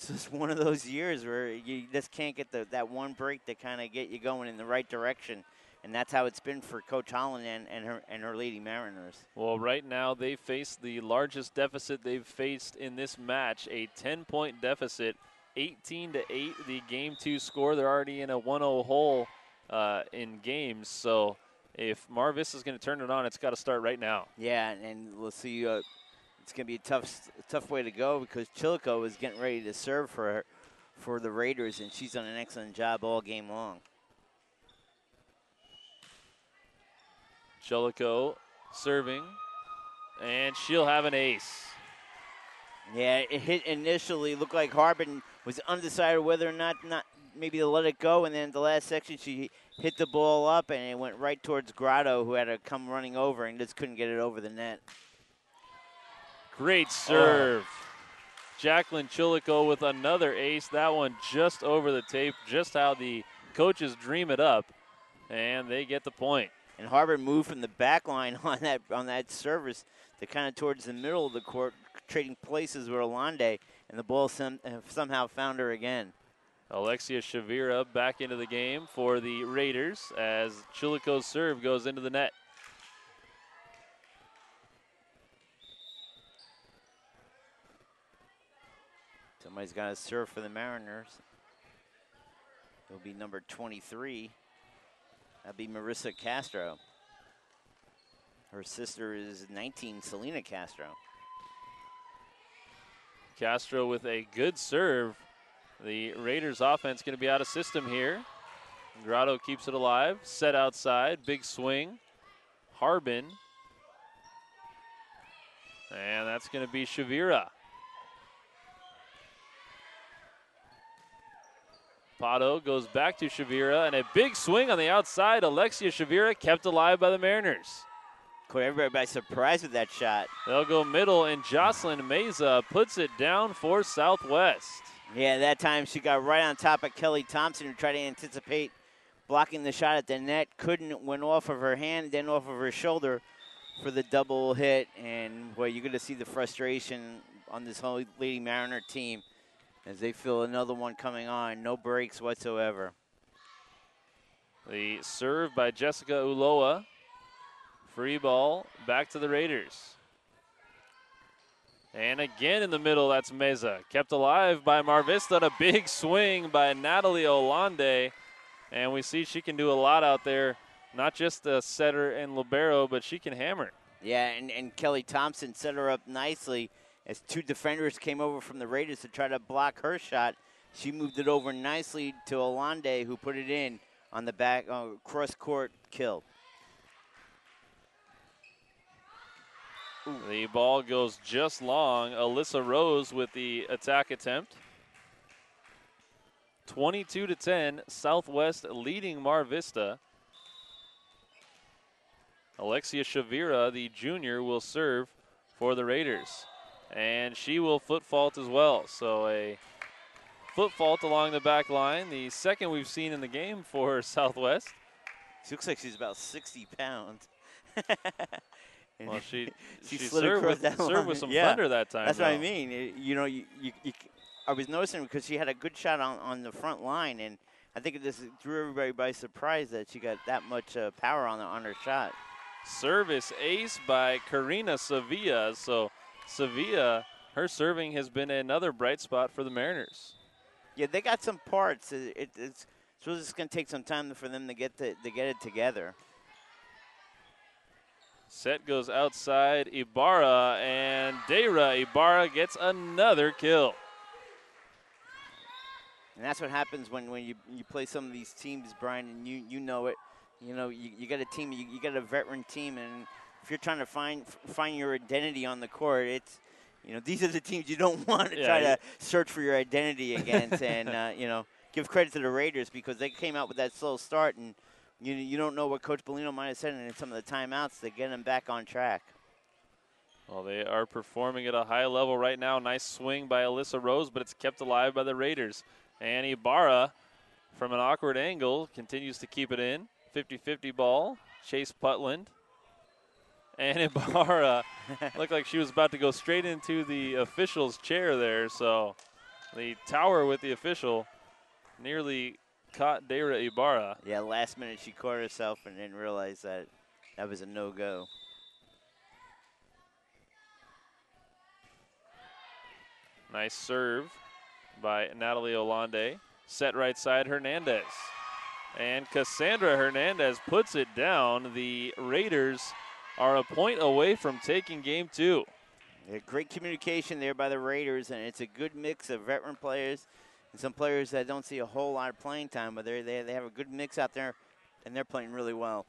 Speaker 2: just one of those years where you just can't get that one break to kind of get you going in the right direction. And that's how it's been for Coach Holland and her Lady Mariners.
Speaker 1: Well, right now they face the largest deficit they've faced in this match, a 10-point deficit, 18-8, the Game 2 score. They're already in a 1-0 hole in games. So if Mar Vista is going to turn it on, it's got to start right now.
Speaker 2: Yeah, and we'll see. It's going to be a tough way to go because Chilico is getting ready to serve for the Raiders, and she's done an excellent job all game long.
Speaker 1: Chilico serving, and she'll have an ace.
Speaker 2: Yeah, it hit initially. Looked like Harbin was undecided whether or not maybe to let it go, and then the last section she hit the ball up, and it went right towards Grotto, who had to come running over and just couldn't get it over the net.
Speaker 1: Great serve. Jacqueline Chilico with another ace. That one just over the tape, just how the coaches dream it up, and they get the point.
Speaker 2: And Harbin moved from the back line on that service to kind of towards the middle of the court, trading places with Olande, and the ball somehow found her again.
Speaker 1: Alexia Shavira back into the game for the Raiders as Chilico's serve goes into the net.
Speaker 2: Somebody's got to serve for the Mariners. It'll be number 23. That'd be Marissa Castro. Her sister is 19, Selena Castro.
Speaker 1: Castro with a good serve. The Raiders offense going to be out of system here. Grotto keeps it alive. Set outside. Big swing. Harbin. And that's going to be Shavira. Pato goes back to Shavira, and a big swing on the outside. Alexia Shavira kept alive by the Mariners.
Speaker 2: Caught everybody by surprise with that shot.
Speaker 1: They'll go middle, and Jocelyn Meza puts it down for Southwest.
Speaker 2: Yeah, that time she got right on top of Kelly Thompson, who tried to anticipate blocking the shot at the net. Couldn't, went off of her hand, then off of her shoulder for the double hit. And, boy, you're going to see the frustration on this whole Lady Mariner team as they feel another one coming on. No breaks whatsoever.
Speaker 1: The serve by Jessica Ulloa. Free ball back to the Raiders. And again in the middle, that's Meza. Kept alive by Mar Vista on a big swing by Natalie Olande. And we see she can do a lot out there. Not just a setter and libero, but she can hammer.
Speaker 2: Yeah, and Kelly Thompson set her up nicely. As two defenders came over from the Raiders to try to block her shot, she moved it over nicely to Olande, who put it in on the back cross-court kill.
Speaker 1: The ball goes just long. Alyssa Rose with the attack attempt. 22-10, Southwest leading Mar Vista. Alexia Shavira, the junior, will serve for the Raiders. And she will foot fault as well. So a foot fault along the back line, the second we've seen in the game for Southwest.
Speaker 2: She looks like she's about 60 pounds.
Speaker 1: Well, she
Speaker 2: slid
Speaker 1: served
Speaker 2: across
Speaker 1: with,
Speaker 2: that
Speaker 1: served
Speaker 2: line.
Speaker 1: with some
Speaker 2: Yeah,
Speaker 1: thunder that time.
Speaker 2: that's
Speaker 1: though.
Speaker 2: what I mean. I was noticing because she had a good shot on the front line, and I think it just threw everybody by surprise that she got that much power on her shot.
Speaker 1: Service ace by Karina Sevilla. So Sevilla, her serving has been another bright spot for the Mariners.
Speaker 2: Yeah, they got some parts. It's just going to take some time for them to get it together.
Speaker 1: Set goes outside Ibarra, and Deira Ibarra gets another kill.
Speaker 2: And that's what happens when you play some of these teams, Brian, and you know it. You know, you got a team, you got a veteran team, and if you're trying to find your identity on the court, it's, these are the teams you don't want to try to search for your identity against. And, give credit to the Raiders because they came out with that slow start, and you don't know what Coach Bellino might have said in some of the timeouts to get them back on track.
Speaker 1: Well, they are performing at a high level right now. Nice swing by Alyssa Rose, but it's kept alive by the Raiders. And Ibarra, from an awkward angle, continues to keep it in. 50-50 ball. Chase Putland. And Ibarra looked like she was about to go straight into the official's chair there. So the tower with the official nearly caught Deira Ibarra.
Speaker 2: Yeah, last minute she caught herself and didn't realize that was a no-go.
Speaker 1: Nice serve by Natalie Olande. Set right side, Hernandez. And Cassandra Hernandez puts it down. The Raiders are a point away from taking game 2.
Speaker 2: Yeah, great communication there by the Raiders, and it's a good mix of veteran players and some players that don't see a whole lot of playing time, but they have a good mix out there, and they're playing really well.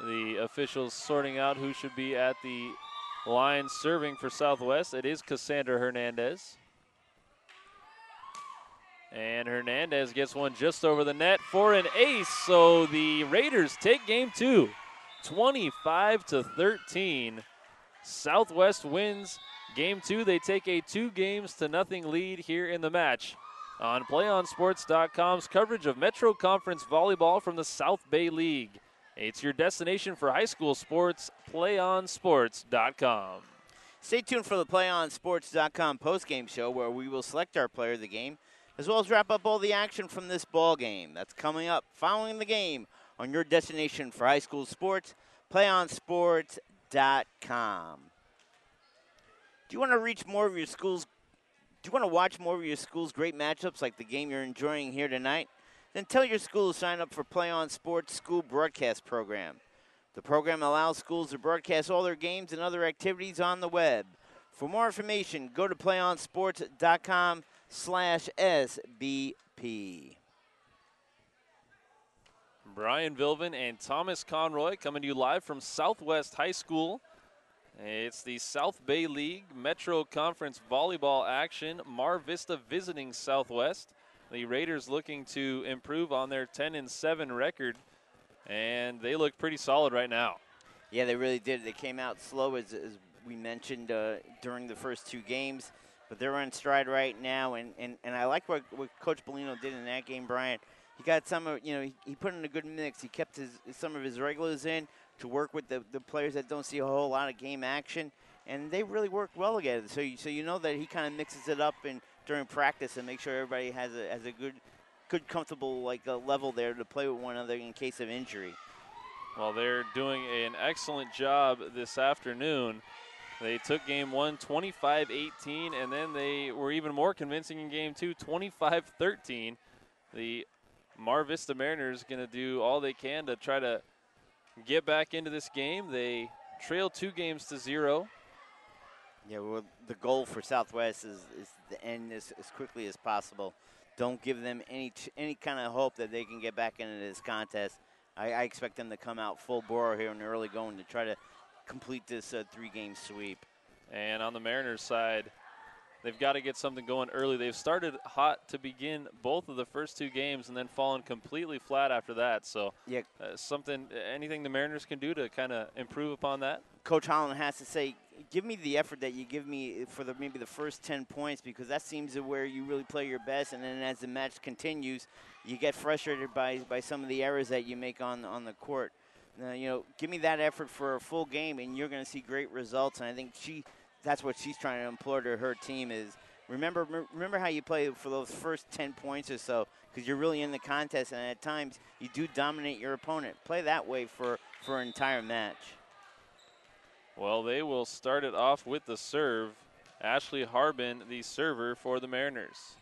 Speaker 1: The officials sorting out who should be at the line serving for Southwest. It is Cassandra Hernandez. And Hernandez gets one just over the net for an ace. So the Raiders take game 2, 25-13. Southwest wins game 2. They take a 2-0 lead here in the match. On PlayOnSports.com's coverage of Metro Conference Volleyball from the South Bay League. It's your destination for high school sports, PlayOnSports.com.
Speaker 2: Stay tuned for the PlayOnSports.com postgame show where we will select our player of the game, as well as wrap up all the action from this ball game. That's coming up following the game on your destination for high school sports, PlayOnSports.com. Do you want to reach more of your schools? Do you want to watch more of your school's great matchups like the game you're enjoying here tonight? Then tell your school to sign up for Play On Sports School Broadcast Program. The program allows schools to broadcast all their games and other activities on the web. For more information, go to PlayOnSports.com/SBP.
Speaker 1: Brian Vilvin and Thomas Conroy coming to you live from Southwest High School. It's the South Bay League Metro Conference Volleyball action. Mar Vista visiting Southwest. The Raiders looking to improve on their 10-7 record, and they look pretty solid right now.
Speaker 2: Yeah, they really did. They came out slow, as we mentioned during the first 2 games, but they're on stride right now. And I like what Coach Bellino did in that game, Brian. He got some of, he put in a good mix. He kept some of his regulars in to work with the players that don't see a whole lot of game action, and they really worked well together. So you know that he kind of mixes it up during practice and make sure everybody has a good comfortable level there to play with one another in case of injury.
Speaker 1: Well, they're doing an excellent job this afternoon. They took game 1 25-18, and then they were even more convincing in game 2 25-13. The Mar Vista Mariners going to do all they can to try to get back into this game. They trail 2-0.
Speaker 2: Yeah, well, the goal for Southwest is to end this as quickly as possible. Don't give them any kind of hope that they can get back into this contest. I expect them to come out full bore here in the early going to try to complete this 3-game sweep.
Speaker 1: And on the Mariners side, they've got to get something going early. They've started hot to begin both of the first 2 games and then fallen completely flat after that. So
Speaker 2: yeah,
Speaker 1: anything the Mariners can do to kind of improve upon that?
Speaker 2: Coach Holland has to say, give me the effort that you give me for maybe the first 10 points, because that seems to where you really play your best. And then as the match continues, you get frustrated by some of the errors that you make on the court. Give me that effort for a full game, and you're going to see great results. And I think that's what she's trying to implore to her team is remember how you play for those first 10 points or so, because you're really in the contest, and at times you do dominate your opponent. Play that way for an entire match.
Speaker 1: Well, they will start it off with the serve. Ashley Harbin, the server for the Mariners.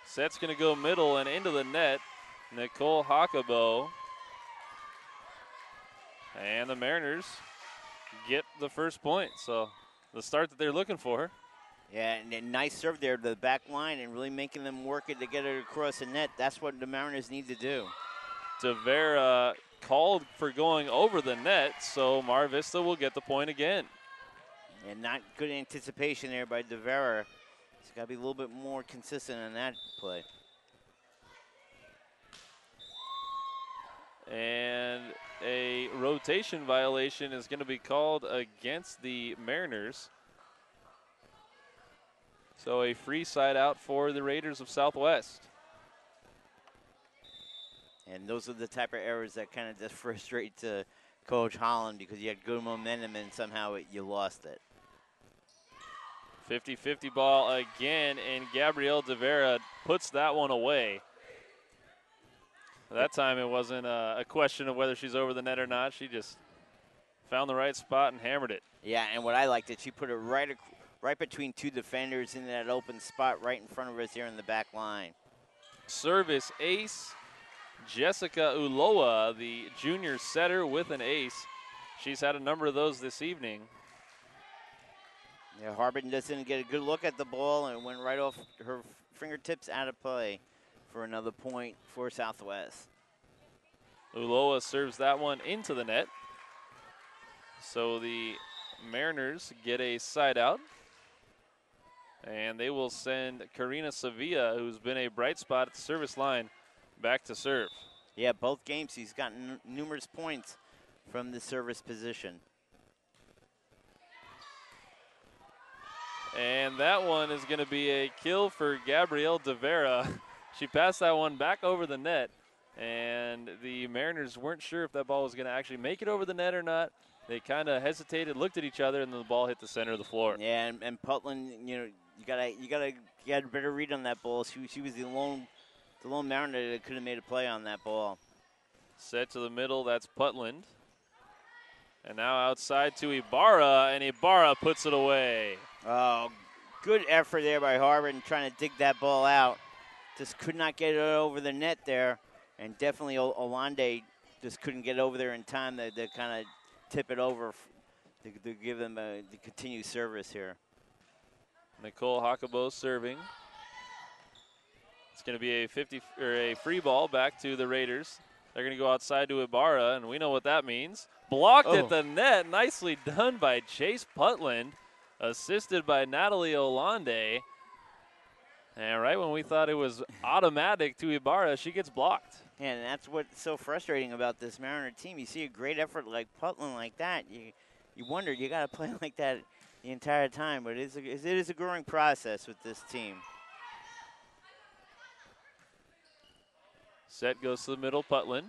Speaker 1: Set's going to go middle and into the net. Nicole Hockabo. And the Mariners get the first point. So the start that they're looking for.
Speaker 2: Yeah, and a nice serve there to the back line and really making them work it to get it across the net. That's what the Mariners need to do.
Speaker 1: Devera called for going over the net, so Mar Vista will get the point again.
Speaker 2: And not good anticipation there by Devera. He's got to be a little bit more consistent in that play.
Speaker 1: And a rotation violation is going to be called against the Mariners. So a free side out for the Raiders of Southwest.
Speaker 2: And those are the type of errors that kind of just frustrate Coach Holland, because you had good momentum and somehow you lost it.
Speaker 1: 50-50 ball again, and Gabrielle Devera puts that one away. That time it wasn't a question of whether she's over the net or not. She just found the right spot and hammered it.
Speaker 2: Yeah, and what I liked it, she put it right between 2 defenders in that open spot right in front of us here in the back line.
Speaker 1: Service ace. Jessica Uloa, the junior setter, with an ace. She's had a number of those this evening.
Speaker 2: Yeah, Harbin doesn't get a good look at the ball and went right off her fingertips out of play for another point for Southwest.
Speaker 1: Uloa serves that one into the net. So the Mariners get a side out. And they will send Karina Sevilla, who's been a bright spot at the service line, back to serve.
Speaker 2: Yeah, both games he's gotten numerous points from the service position.
Speaker 1: And that one is going to be a kill for Gabrielle Devera. She passed that one back over the net, and the Mariners weren't sure if that ball was going to actually make it over the net or not. They kind of hesitated, looked at each other, and then the ball hit the center of the floor.
Speaker 2: Yeah, and Putland, you gotta get a better read on that ball. She was the lone Mariner that could have made a play on that ball.
Speaker 1: Set to the middle, that's Putland. And now outside to Ibarra, and Ibarra puts it away.
Speaker 2: Oh, good effort there by Harbin trying to dig that ball out. Just could not get it over the net there. And definitely Olande just couldn't get over there in time to kind of tip it over to give them the continued service here.
Speaker 1: Nicole Hockabo serving. It's going to be a free ball back to the Raiders. They're going to go outside to Ibarra, and we know what that means. Blocked at the net. Nicely done by Chase Putland, assisted by Natalie Olande. And right when we thought it was automatic to Ibarra, she gets blocked.
Speaker 2: Yeah, and that's what's so frustrating about this Mariner team. You see a great effort like Putland like that, you wonder, you got to play like that the entire time. But it is a growing process with this team.
Speaker 1: Set goes to the middle, Putland.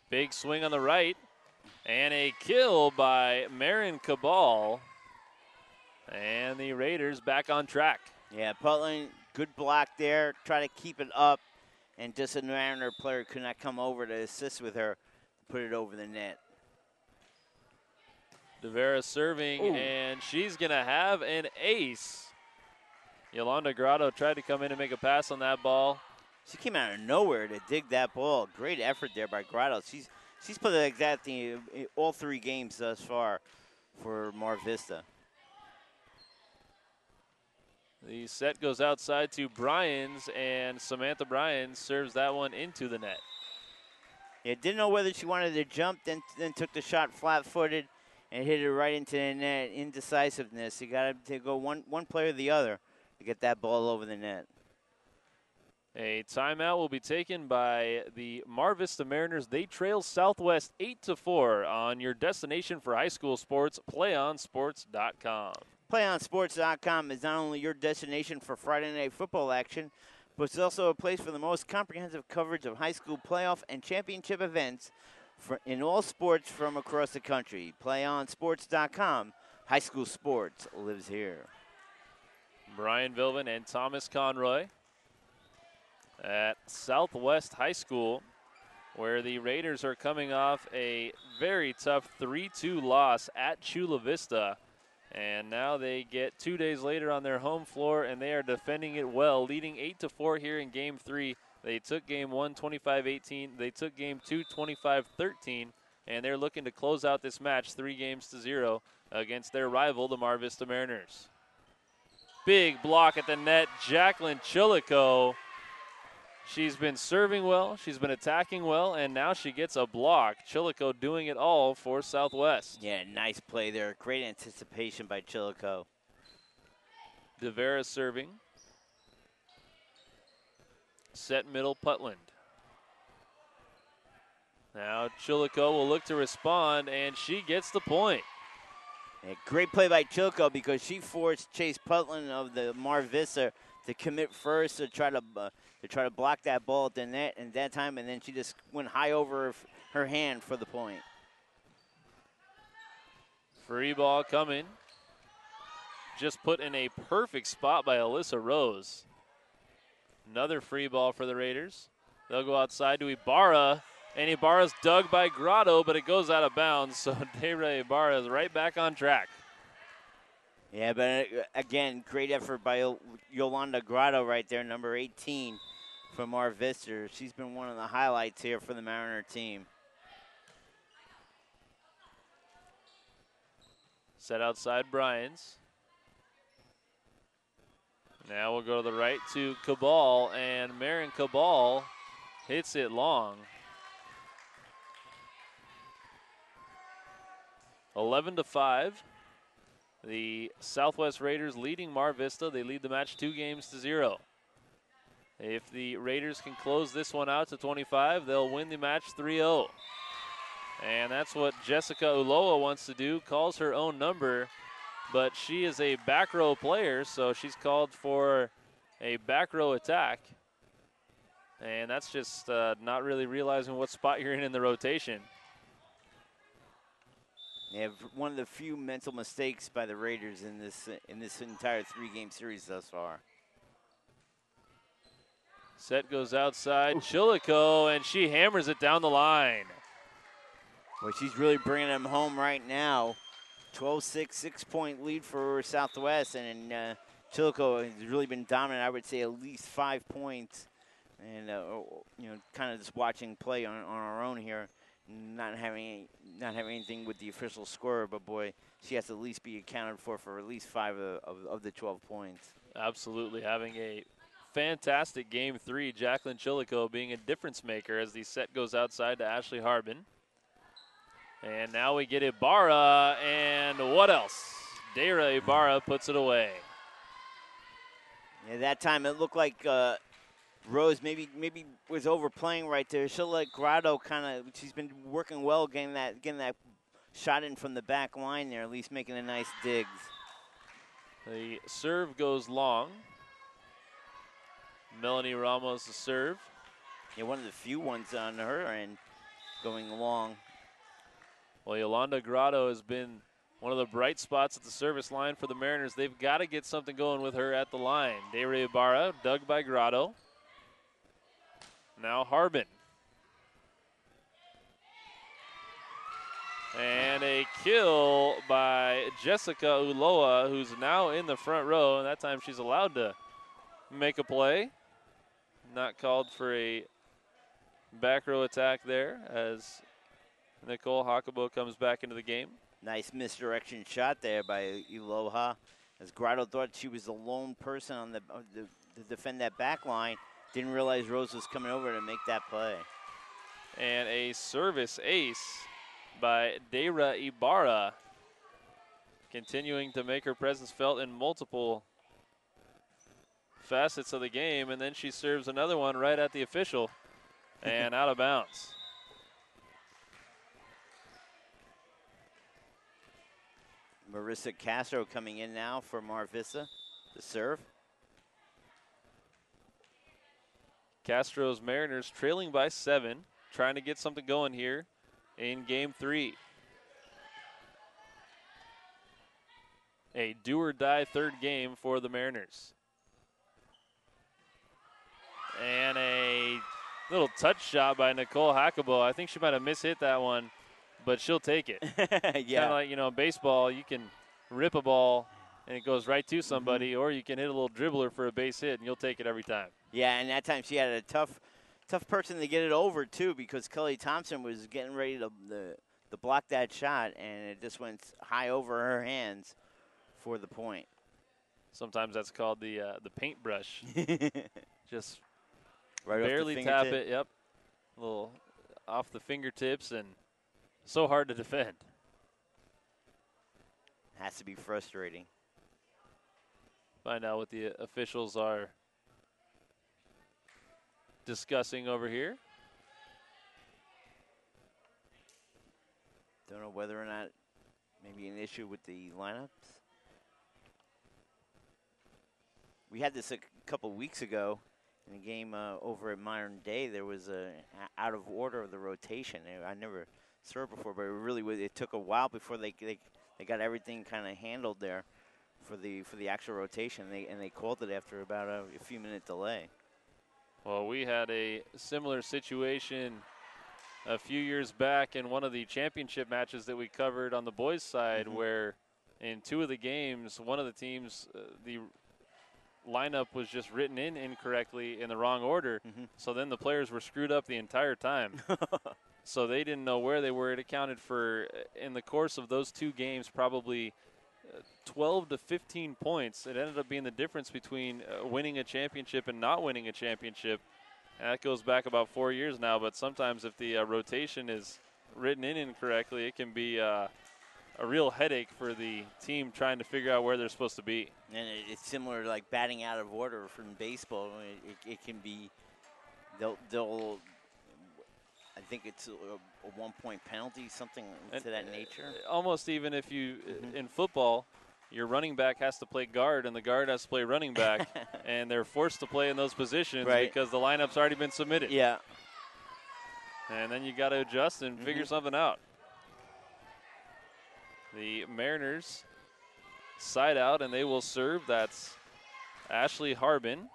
Speaker 1: Big swing on the right. And a kill by Marin Cabal. And the Raiders back on track.
Speaker 2: Yeah, Putland, good block there. Try to keep it up. And just a Mariner player could not come over to assist with her to put it over the net.
Speaker 1: Devera serving, and she's going to have an ace. Yolanda Grotto tried to come in and make a pass on that ball.
Speaker 2: She came out of nowhere to dig that ball. Great effort there by Grotto. She's put like that in all 3 games thus far for Mar Vista.
Speaker 1: The set goes outside to Bryans, and Samantha Bryans serves that one into the net.
Speaker 2: Yeah, didn't know whether she wanted to jump, then took the shot flat-footed and hit it right into the net. Indecisiveness. You got to go one player or the other to get that ball over the net.
Speaker 1: A timeout will be taken by the Mar Vista Mariners. They trail Southwest 8-4 on your destination for high school sports, PlayOnSports.com.
Speaker 2: PlayOnSports.com is not only your destination for Friday night football action, but it's also a place for the most comprehensive coverage of high school playoff and championship events in all sports from across the country. PlayOnSports.com. High school sports lives here.
Speaker 1: Brian Vilvin and Thomas Conroy at Southwest High School, where the Raiders are coming off a very tough 3-2 loss at Chula Vista. And now they get 2 days later on their home floor, and they are defending it well, leading 8-4 here in Game 3. They took Game 1 25-18. They took Game 2 25-13, and they're looking to close out this match 3-0 against their rival, the Mar Vista Mariners. Big block at the net, Jacqueline Chilico. She's been serving well, she's been attacking well, and now she gets a block. Chilico doing it all for Southwest.
Speaker 2: Yeah, nice play there. Great anticipation by Chilico.
Speaker 1: DeVera serving. Set middle, Putland. Now Chilico will look to respond, and she gets the point.
Speaker 2: Yeah, great play by Chilico because she forced Chase Putland of the Mar Vista to commit first to try to block that ball at the net and that time, and then she just went high over her hand for the point.
Speaker 1: Free ball coming. Just put in a perfect spot by Alyssa Rose. Another free ball for the Raiders. They'll go outside to Ibarra, and Ibarra's dug by Grotto, but it goes out of bounds, so Deira Ibarra is right back on track.
Speaker 2: Yeah, but again, great effort by Yolanda Grotto right there, number 18 from Mar Vista. She's been one of the highlights here for the Mariner team.
Speaker 1: Set outside Bryans. Now we'll go to the right to Cabal, and Marin Cabal hits it long. 11-5. The Southwest Raiders leading Mar Vista. They lead the match 2-0. If the Raiders can close this one out to 25, they'll win the match 3-0. And that's what Jessica Uloa wants to do, calls her own number, but she is a back row player, so she's called for a back row attack. And that's just not really realizing what spot you're in the rotation.
Speaker 2: Yeah, one of the few mental mistakes by the Raiders in this entire 3-game series thus far.
Speaker 1: Set goes outside, Chilico, and she hammers it down the line.
Speaker 2: Well, she's really bringing them home right now. 12-6, 6-point lead for Southwest, and Chilico has really been dominant. I would say at least 5 points, and kind of just watching play on our own here. Not having anything with the official scorer, but boy, she has to at least be accounted for at least 5 of the 12 points.
Speaker 1: Absolutely, having a fantastic Game 3. Jacqueline Chilico being a difference maker as the set goes outside to Ashley Harbin. And now we get Ibarra, and what else? Deira Ibarra puts it away.
Speaker 2: Yeah, that time it looked like Rose maybe was overplaying right there. She'll let Grotto she's been working well getting that shot in from the back line there, at least making a nice digs.
Speaker 1: The serve goes long. Melanie Ramos the serve.
Speaker 2: Yeah, one of the few ones on her end going long.
Speaker 1: Well, Yolanda Grotto has been one of the bright spots at the service line for the Mariners. They've got to get something going with her at the line. Deira Ibarra, dug by Grotto. Now Harbin. And a kill by Jessica Uloa, who's now in the front row. And that time she's allowed to make a play. Not called for a back row attack there as Nicole Hakabo comes back into the game.
Speaker 2: Nice misdirection shot there by Uloha. as Grotto thought she was the lone person on to defend that back line. Didn't realize Rose was coming over to make that play.
Speaker 1: And a service ace by Deira Ibarra, continuing to make her presence felt in multiple facets of the game, and then she serves another one right at the official and out of bounds.
Speaker 2: Marissa Castro coming in now for Mar Vista to serve.
Speaker 1: Castro's Mariners trailing by 7, trying to get something going here in game 3. A do-or-die third game for the Mariners. And a little touch shot by Nicole Hackabo. I think she might have mishit that one, but she'll take it.
Speaker 2: Yeah.
Speaker 1: Kind of like, in baseball, you can rip a ball and it goes right to somebody, or you can hit a little dribbler for a base hit, and you'll take it every time.
Speaker 2: Yeah, and that time she had a tough person to get it over, too, because Kelly Thompson was getting ready to block that shot, and it just went high over her hands for the point.
Speaker 1: Sometimes that's called the paintbrush. Just
Speaker 2: right
Speaker 1: barely tap it, yep. A little off the fingertips, and so hard to defend.
Speaker 2: Has to be frustrating.
Speaker 1: Find out what the officials are discussing over here.
Speaker 2: Don't know whether or not maybe an issue with the lineups. We had this a couple weeks ago in a game over at Modern Day. There was a out of order of the rotation. I never saw it before, but it took a while before they got everything kind of handled there for the actual rotation. They called it after about a few minute delay.
Speaker 1: Well, we had a similar situation a few years back in one of the championship matches that we covered on the boys' side, where in 2 of the games, one of the teams, the lineup was just written in incorrectly in the wrong order. So then the players were screwed up the entire time. So they didn't know where they were. It accounted for, in the course of those 2 games, probably 12 to 15 points. It ended up being the difference between winning a championship and not winning a championship. And that goes back about 4 years now, but sometimes if the rotation is written in incorrectly, it can be a real headache for the team trying to figure out where they're supposed to be.
Speaker 2: And it's similar to like batting out of order from baseball. It can be, they'll I think it's a 1-point penalty, something to that nature.
Speaker 1: Almost even if you, in football, your running back has to play guard and the guard has to play running back, and they're forced to play in those positions because the lineup's already been submitted.
Speaker 2: Yeah.
Speaker 1: And then you got to adjust and figure something out. The Mariners side out, and they will serve. That's Ashley Harbin.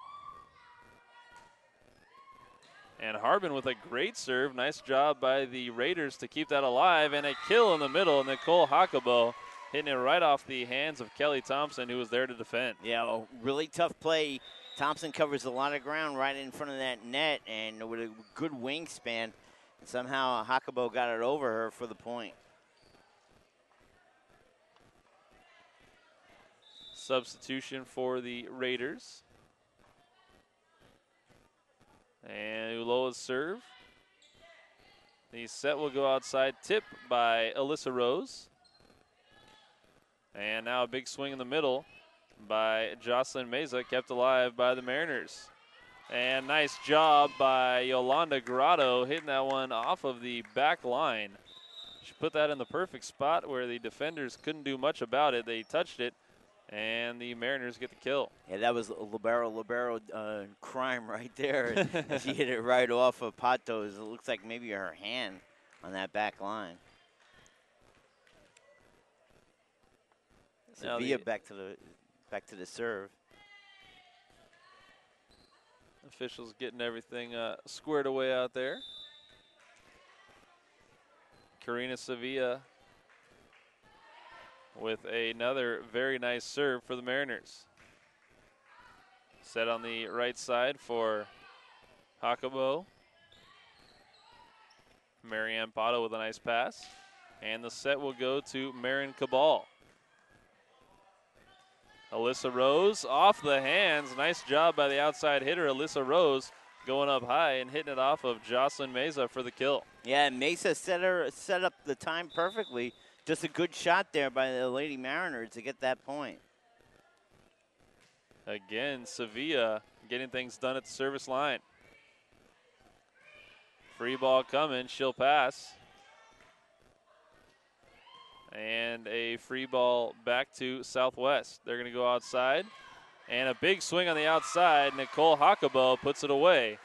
Speaker 1: And Harbin with a great serve. Nice job by the Raiders to keep that alive. And a kill in the middle. Nicole Hackabo hitting it right off the hands of Kelly Thompson, who was there to defend.
Speaker 2: Yeah, a really tough play. Thompson covers a lot of ground right in front of that net, and with a good wingspan. And somehow Hackabo got it over her for the point.
Speaker 1: Substitution for the Raiders. And Ulloa's serve. The set will go outside, tip by Alyssa Rose. And now a big swing in the middle by Jocelyn Meza, kept alive by the Mariners. And nice job by Yolanda Grotto, hitting that one off of the back line. She put that in the perfect spot where the defenders couldn't do much about it. They touched it, and the Mariners get the kill.
Speaker 2: Yeah, that was a libero crime right there. She hit it right off of Pato's. It looks like maybe her hand on that back line. Sevilla back to the serve.
Speaker 1: Officials getting everything squared away out there. Karina Sevilla with another very nice serve for the Mariners. Set on the right side for Hackabo. Marianne Pato with a nice pass. And the set will go to Marin Cabal. Alyssa Rose off the hands. Nice job by the outside hitter, Alyssa Rose, going up high and hitting it off of Jocelyn Meza for the kill.
Speaker 2: Yeah, Mesa set up the time perfectly. Just a good shot there by the Lady Mariners to get that point.
Speaker 1: Again, Sevilla getting things done at the service line. Free ball coming, she'll pass. And a free ball back to Southwest. They're going to go outside. And a big swing on the outside. Nicole Hockabo puts it away.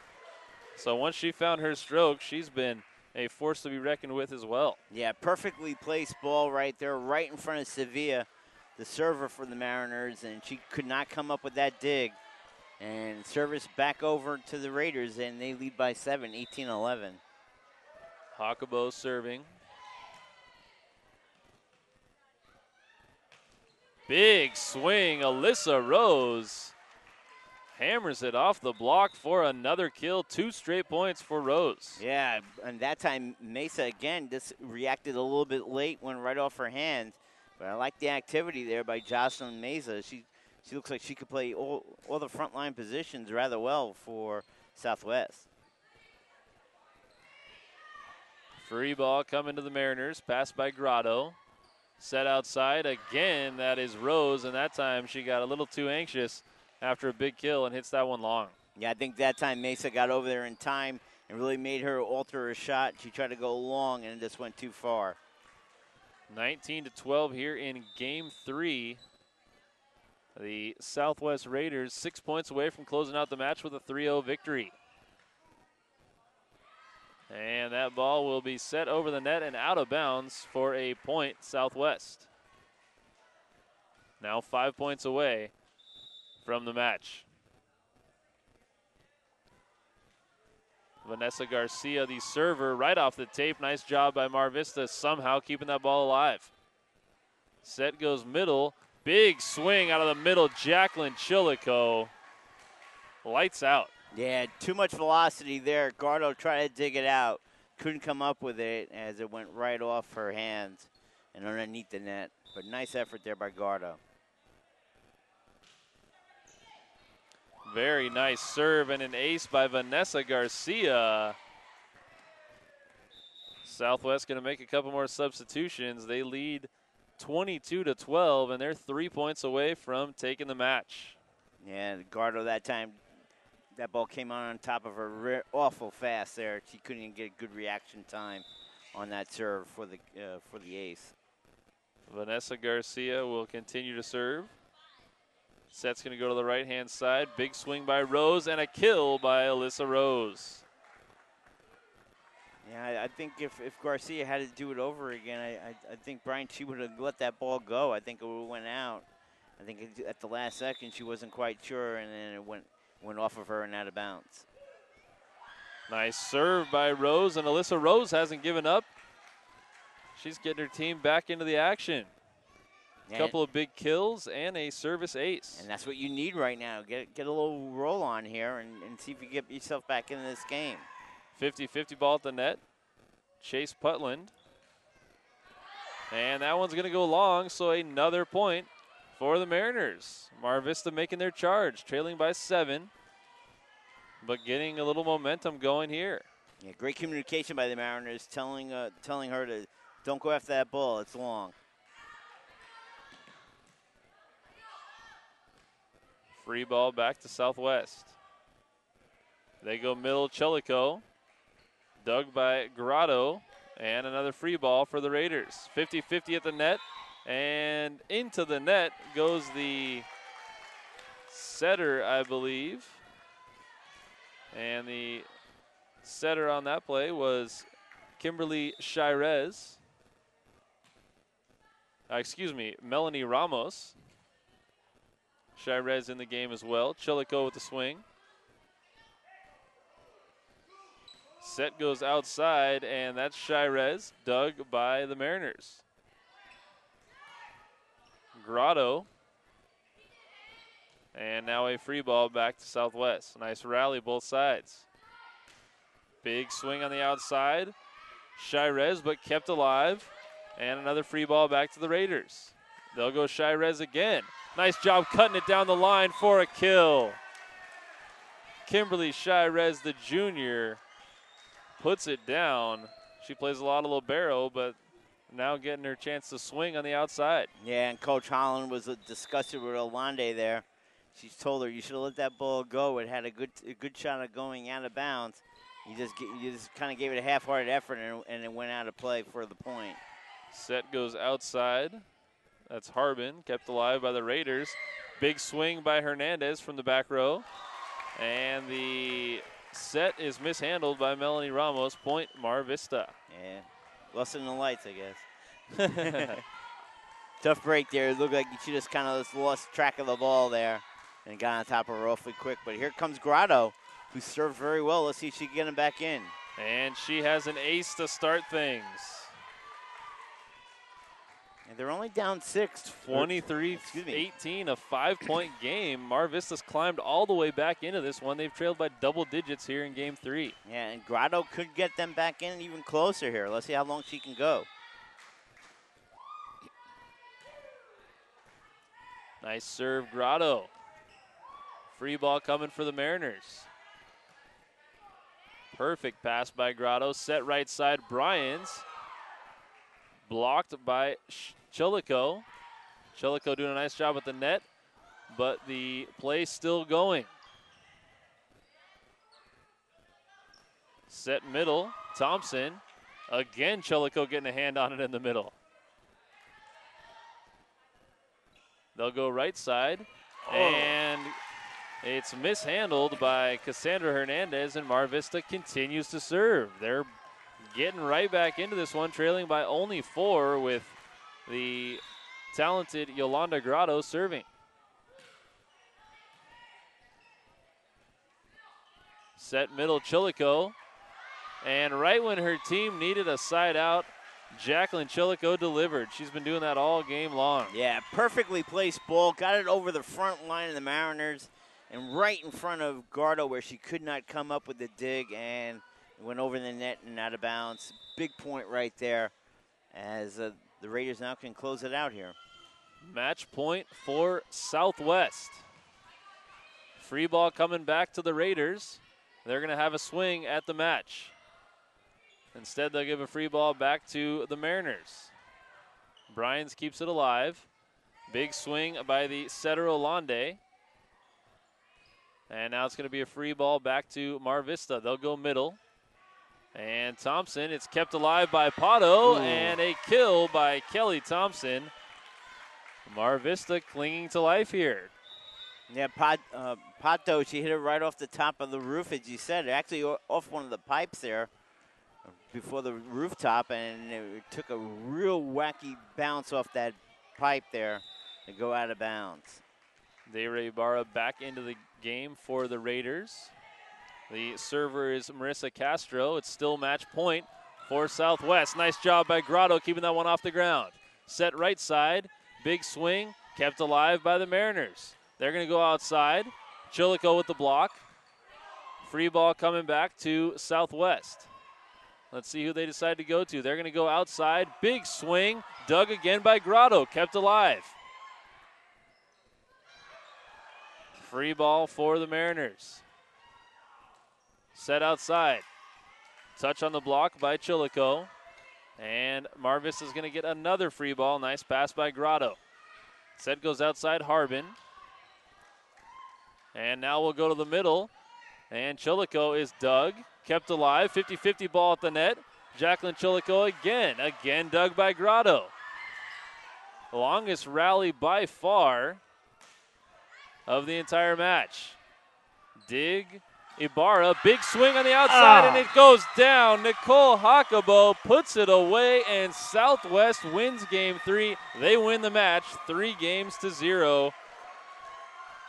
Speaker 1: So once she found her stroke, she's been a force to be reckoned with as well.
Speaker 2: Yeah, perfectly placed ball right there, right in front of Sevilla, the server for the Mariners, and she could not come up with that dig. And service back over to the Raiders, and they lead by 7, 18-11.
Speaker 1: Hockabo serving. Big swing, Alyssa Rose hammers it off the block for another kill. 2 straight points for Rose.
Speaker 2: Yeah, and that time Mesa again just reacted a little bit late, went right off her hands. But I like the activity there by Jocelyn Mesa. She looks like she could play all the frontline positions rather well for Southwest.
Speaker 1: Free ball coming to the Mariners, passed by Grotto. Set outside again, that is Rose, and that time she got a little too anxious after a big kill and hits that one long.
Speaker 2: Yeah, I think that time Mesa got over there in time and really made her alter her shot. She tried to go long and it just went too far.
Speaker 1: 19-12 here in Game 3. The Southwest Raiders 6 points away from closing out the match with a 3-0 victory. And that ball will be set over the net and out of bounds for a point, Southwest. Now 5 points away from the match. Vanessa Garcia, the server, right off the tape. Nice job by Mar Vista, somehow keeping that ball alive. Set goes middle. Big swing out of the middle, Jacqueline Chilico. Lights out.
Speaker 2: Yeah, too much velocity there. Gardo tried to dig it out. Couldn't come up with it as it went right off her hands and underneath the net. But nice effort there by Gardo.
Speaker 1: Very nice serve and an ace by Vanessa Garcia. Southwest going to make a couple more substitutions. They lead 22-12, and they're 3 points away from taking the match.
Speaker 2: Yeah, Gardo that time, that ball came on top of her awful fast there. She couldn't even get a good reaction time on that serve for the ace.
Speaker 1: Vanessa Garcia will continue to serve. Set's going to go to the right-hand side. Big swing by Rose and a kill by Alyssa Rose.
Speaker 2: Yeah, I think if Garcia had to do it over again, I think, Brian, she would have let that ball go. I think it would have went out. I think at the last second she wasn't quite sure, and then it went off of her and out of bounds.
Speaker 1: Nice serve by Rose, and Alyssa Rose hasn't given up. She's getting her team back into the action. A couple of big kills and a service ace.
Speaker 2: And that's what you need right now. Get a little roll on here and see if you get yourself back into this game.
Speaker 1: 50-50 ball at the net. Chase Putland. And that one's going to go long, so another point for the Mariners. Mar Vista making their charge, trailing by 7, but getting a little momentum going here.
Speaker 2: Yeah, great communication by the Mariners, telling her to don't go after that ball. It's long.
Speaker 1: Free ball back to Southwest. They go middle, Chilico. Dug by Grotto. And another free ball for the Raiders. 50-50 at the net. And into the net goes the setter, I believe. And the setter on that play was Kimberly Shirez. Melanie Ramos. Shirez in the game as well. Chilico with the swing. Set goes outside, and that's Shirez, dug by the Mariners. Grotto. And now a free ball back to Southwest. Nice rally both sides. Big swing on the outside. Shirez, but kept alive. And another free ball back to the Raiders. They'll go Shirez again. Nice job cutting it down the line for a kill. Kimberly Shirez, the junior, puts it down. She plays a lot of libero, but now getting her chance to swing on the outside.
Speaker 2: Yeah, and Coach Holland was disgusted with Olande there. She told her, you should have let that ball go. It had a good shot of going out of bounds. You just kind of gave it a half-hearted effort, and it went out of play for the point.
Speaker 1: Set goes outside. That's Harbin, kept alive by the Raiders. Big swing by Hernandez from the back row. And the set is mishandled by Melanie Ramos. Point Mar Vista.
Speaker 2: Yeah, lesson in the lights, I guess. Tough break there. It looked like she just kind of lost track of the ball there and got on top of her awfully quick. But here comes Grotto, who served very well. Let's see if she can get him back in.
Speaker 1: And she has an ace to start things.
Speaker 2: And they're only down 6.
Speaker 1: 23-18, a 5-point game. Mar Vista's climbed all the way back into this one. They've trailed by double digits here in game 3.
Speaker 2: Yeah, and Grotto could get them back in even closer here. Let's see how long she can go.
Speaker 1: Nice serve, Grotto. Free ball coming for the Mariners. Perfect pass by Grotto. Set right side, Bryans. Blocked by Chilico. Chilico doing a nice job at the net, but the play still going. Set middle, Thompson. Again, Chilico getting a hand on it in the middle. They'll go right side, and it's mishandled by Cassandra Hernandez, and Mar Vista continues to serve. They're getting right back into this one, trailing by only 4 with the talented Yolanda Grotto serving. Set middle, Chilico. And right when her team needed a side out, Jacqueline Chilico delivered. She's been doing that all game long.
Speaker 2: Yeah, perfectly placed ball. Got it over the front line of the Mariners and right in front of Grotto where she could not come up with the dig, and went over the net and out of bounds. Big point right there as the Raiders now can close it out here.
Speaker 1: Match point for Southwest. Free ball coming back to the Raiders. They're going to have a swing at the match. Instead, they'll give a free ball back to the Mariners. Bryans keeps it alive. Big swing by the setter Olande. And now it's going to be a free ball back to Mar Vista. They'll go middle. And Thompson, it's kept alive by Pato, and a kill by Kelly Thompson. Mar Vista clinging to life here.
Speaker 2: Yeah, Pato, she hit it right off the top of the roof, as you said. Actually, off one of the pipes there before the rooftop, and it took a real wacky bounce off that pipe there to go out of bounds.
Speaker 1: Deray Barra back into the game for the Raiders. The server is Marissa Castro. It's still match point for Southwest. Nice job by Grotto keeping that one off the ground. Set right side. Big swing. Kept alive by the Mariners. They're going to go outside. Chilico with the block. Free ball coming back to Southwest. Let's see who they decide to go to. They're going to go outside. Big swing. Dug again by Grotto. Kept alive. Free ball for the Mariners. Set outside. Touch on the block by Chilico. And Marvis is going to get another free ball. Nice pass by Grotto. Set goes outside Harbin. And now we'll go to the middle. And Chilico is dug. Kept alive. 50-50 ball at the net. Jacqueline Chilico again. Again dug by Grotto. Longest rally by far of the entire match. Dig. Ibarra, big swing on the outside, and it goes down. Nicole Hakabo puts it away, and Southwest wins game 3. They win the match 3-0.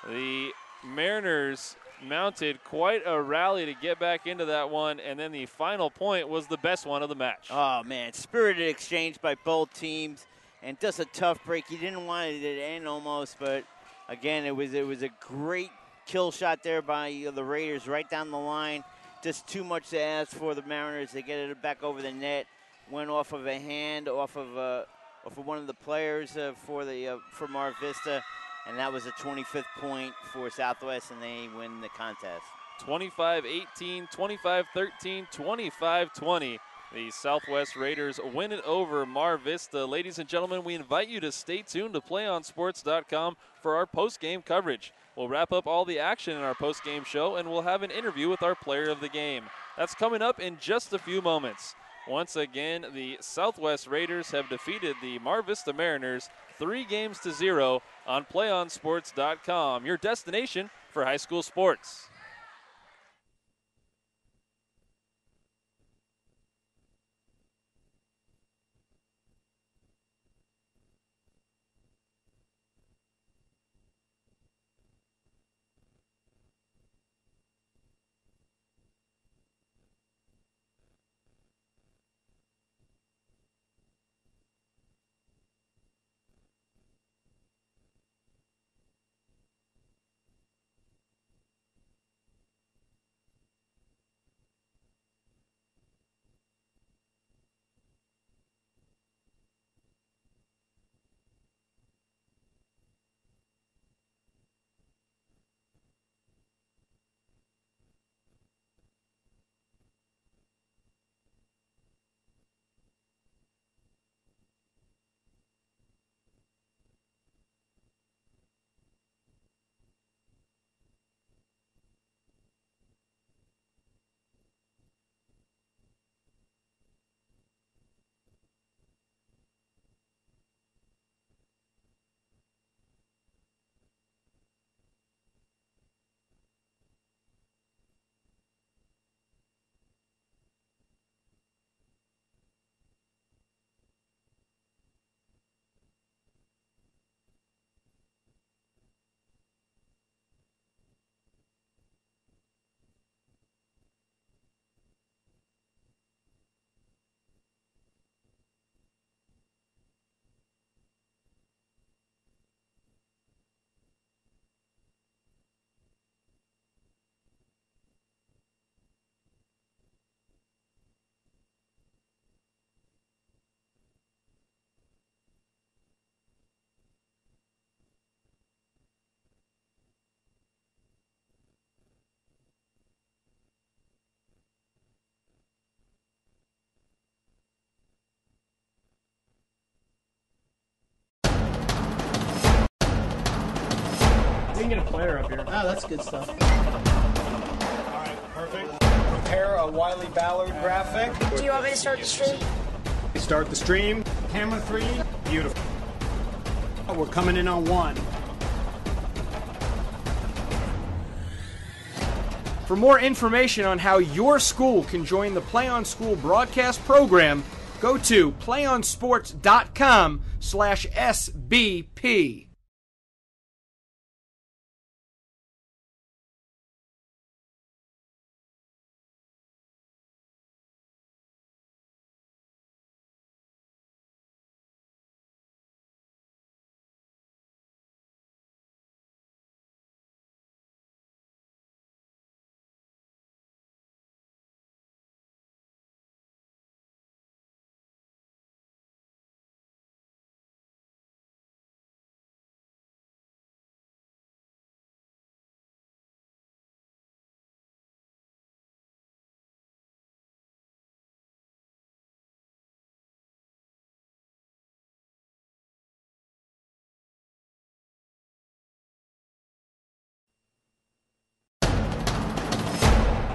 Speaker 1: The Mariners mounted quite a rally to get back into that one, and then the final point was the best one of the match.
Speaker 2: Oh, man, spirited exchange by both teams, and just a tough break. You didn't want it to end almost, but again, it was a great kill shot there by the Raiders right down the line. Just too much to ask for the Mariners. They get it back over the net. Went off of a hand, off of for one of the players for Mar Vista, and that was a 25th point for Southwest, and they win the contest.
Speaker 1: 25-18, 25-13, 25-20. The Southwest Raiders win it over Mar Vista. Ladies and gentlemen, we invite you to stay tuned to PlayOnSports.com for our post-game coverage. We'll wrap up all the action in our post-game show, and we'll have an interview with our player of the game. That's coming up in just a few moments. Once again, the Southwest Raiders have defeated the Mar Vista Mariners 3-0 on PlayOnSports.com, your destination for high school sports.
Speaker 3: We can get a player up here.
Speaker 4: Oh, that's good stuff.
Speaker 3: All right, perfect. Prepare a Wiley Ballard graphic.
Speaker 5: Do you want me to start the stream?
Speaker 3: Start the stream. Camera 3. Beautiful. We're coming in on 1. For more information on how your school can join the Play On School broadcast program, go to playonsports.com/SBP.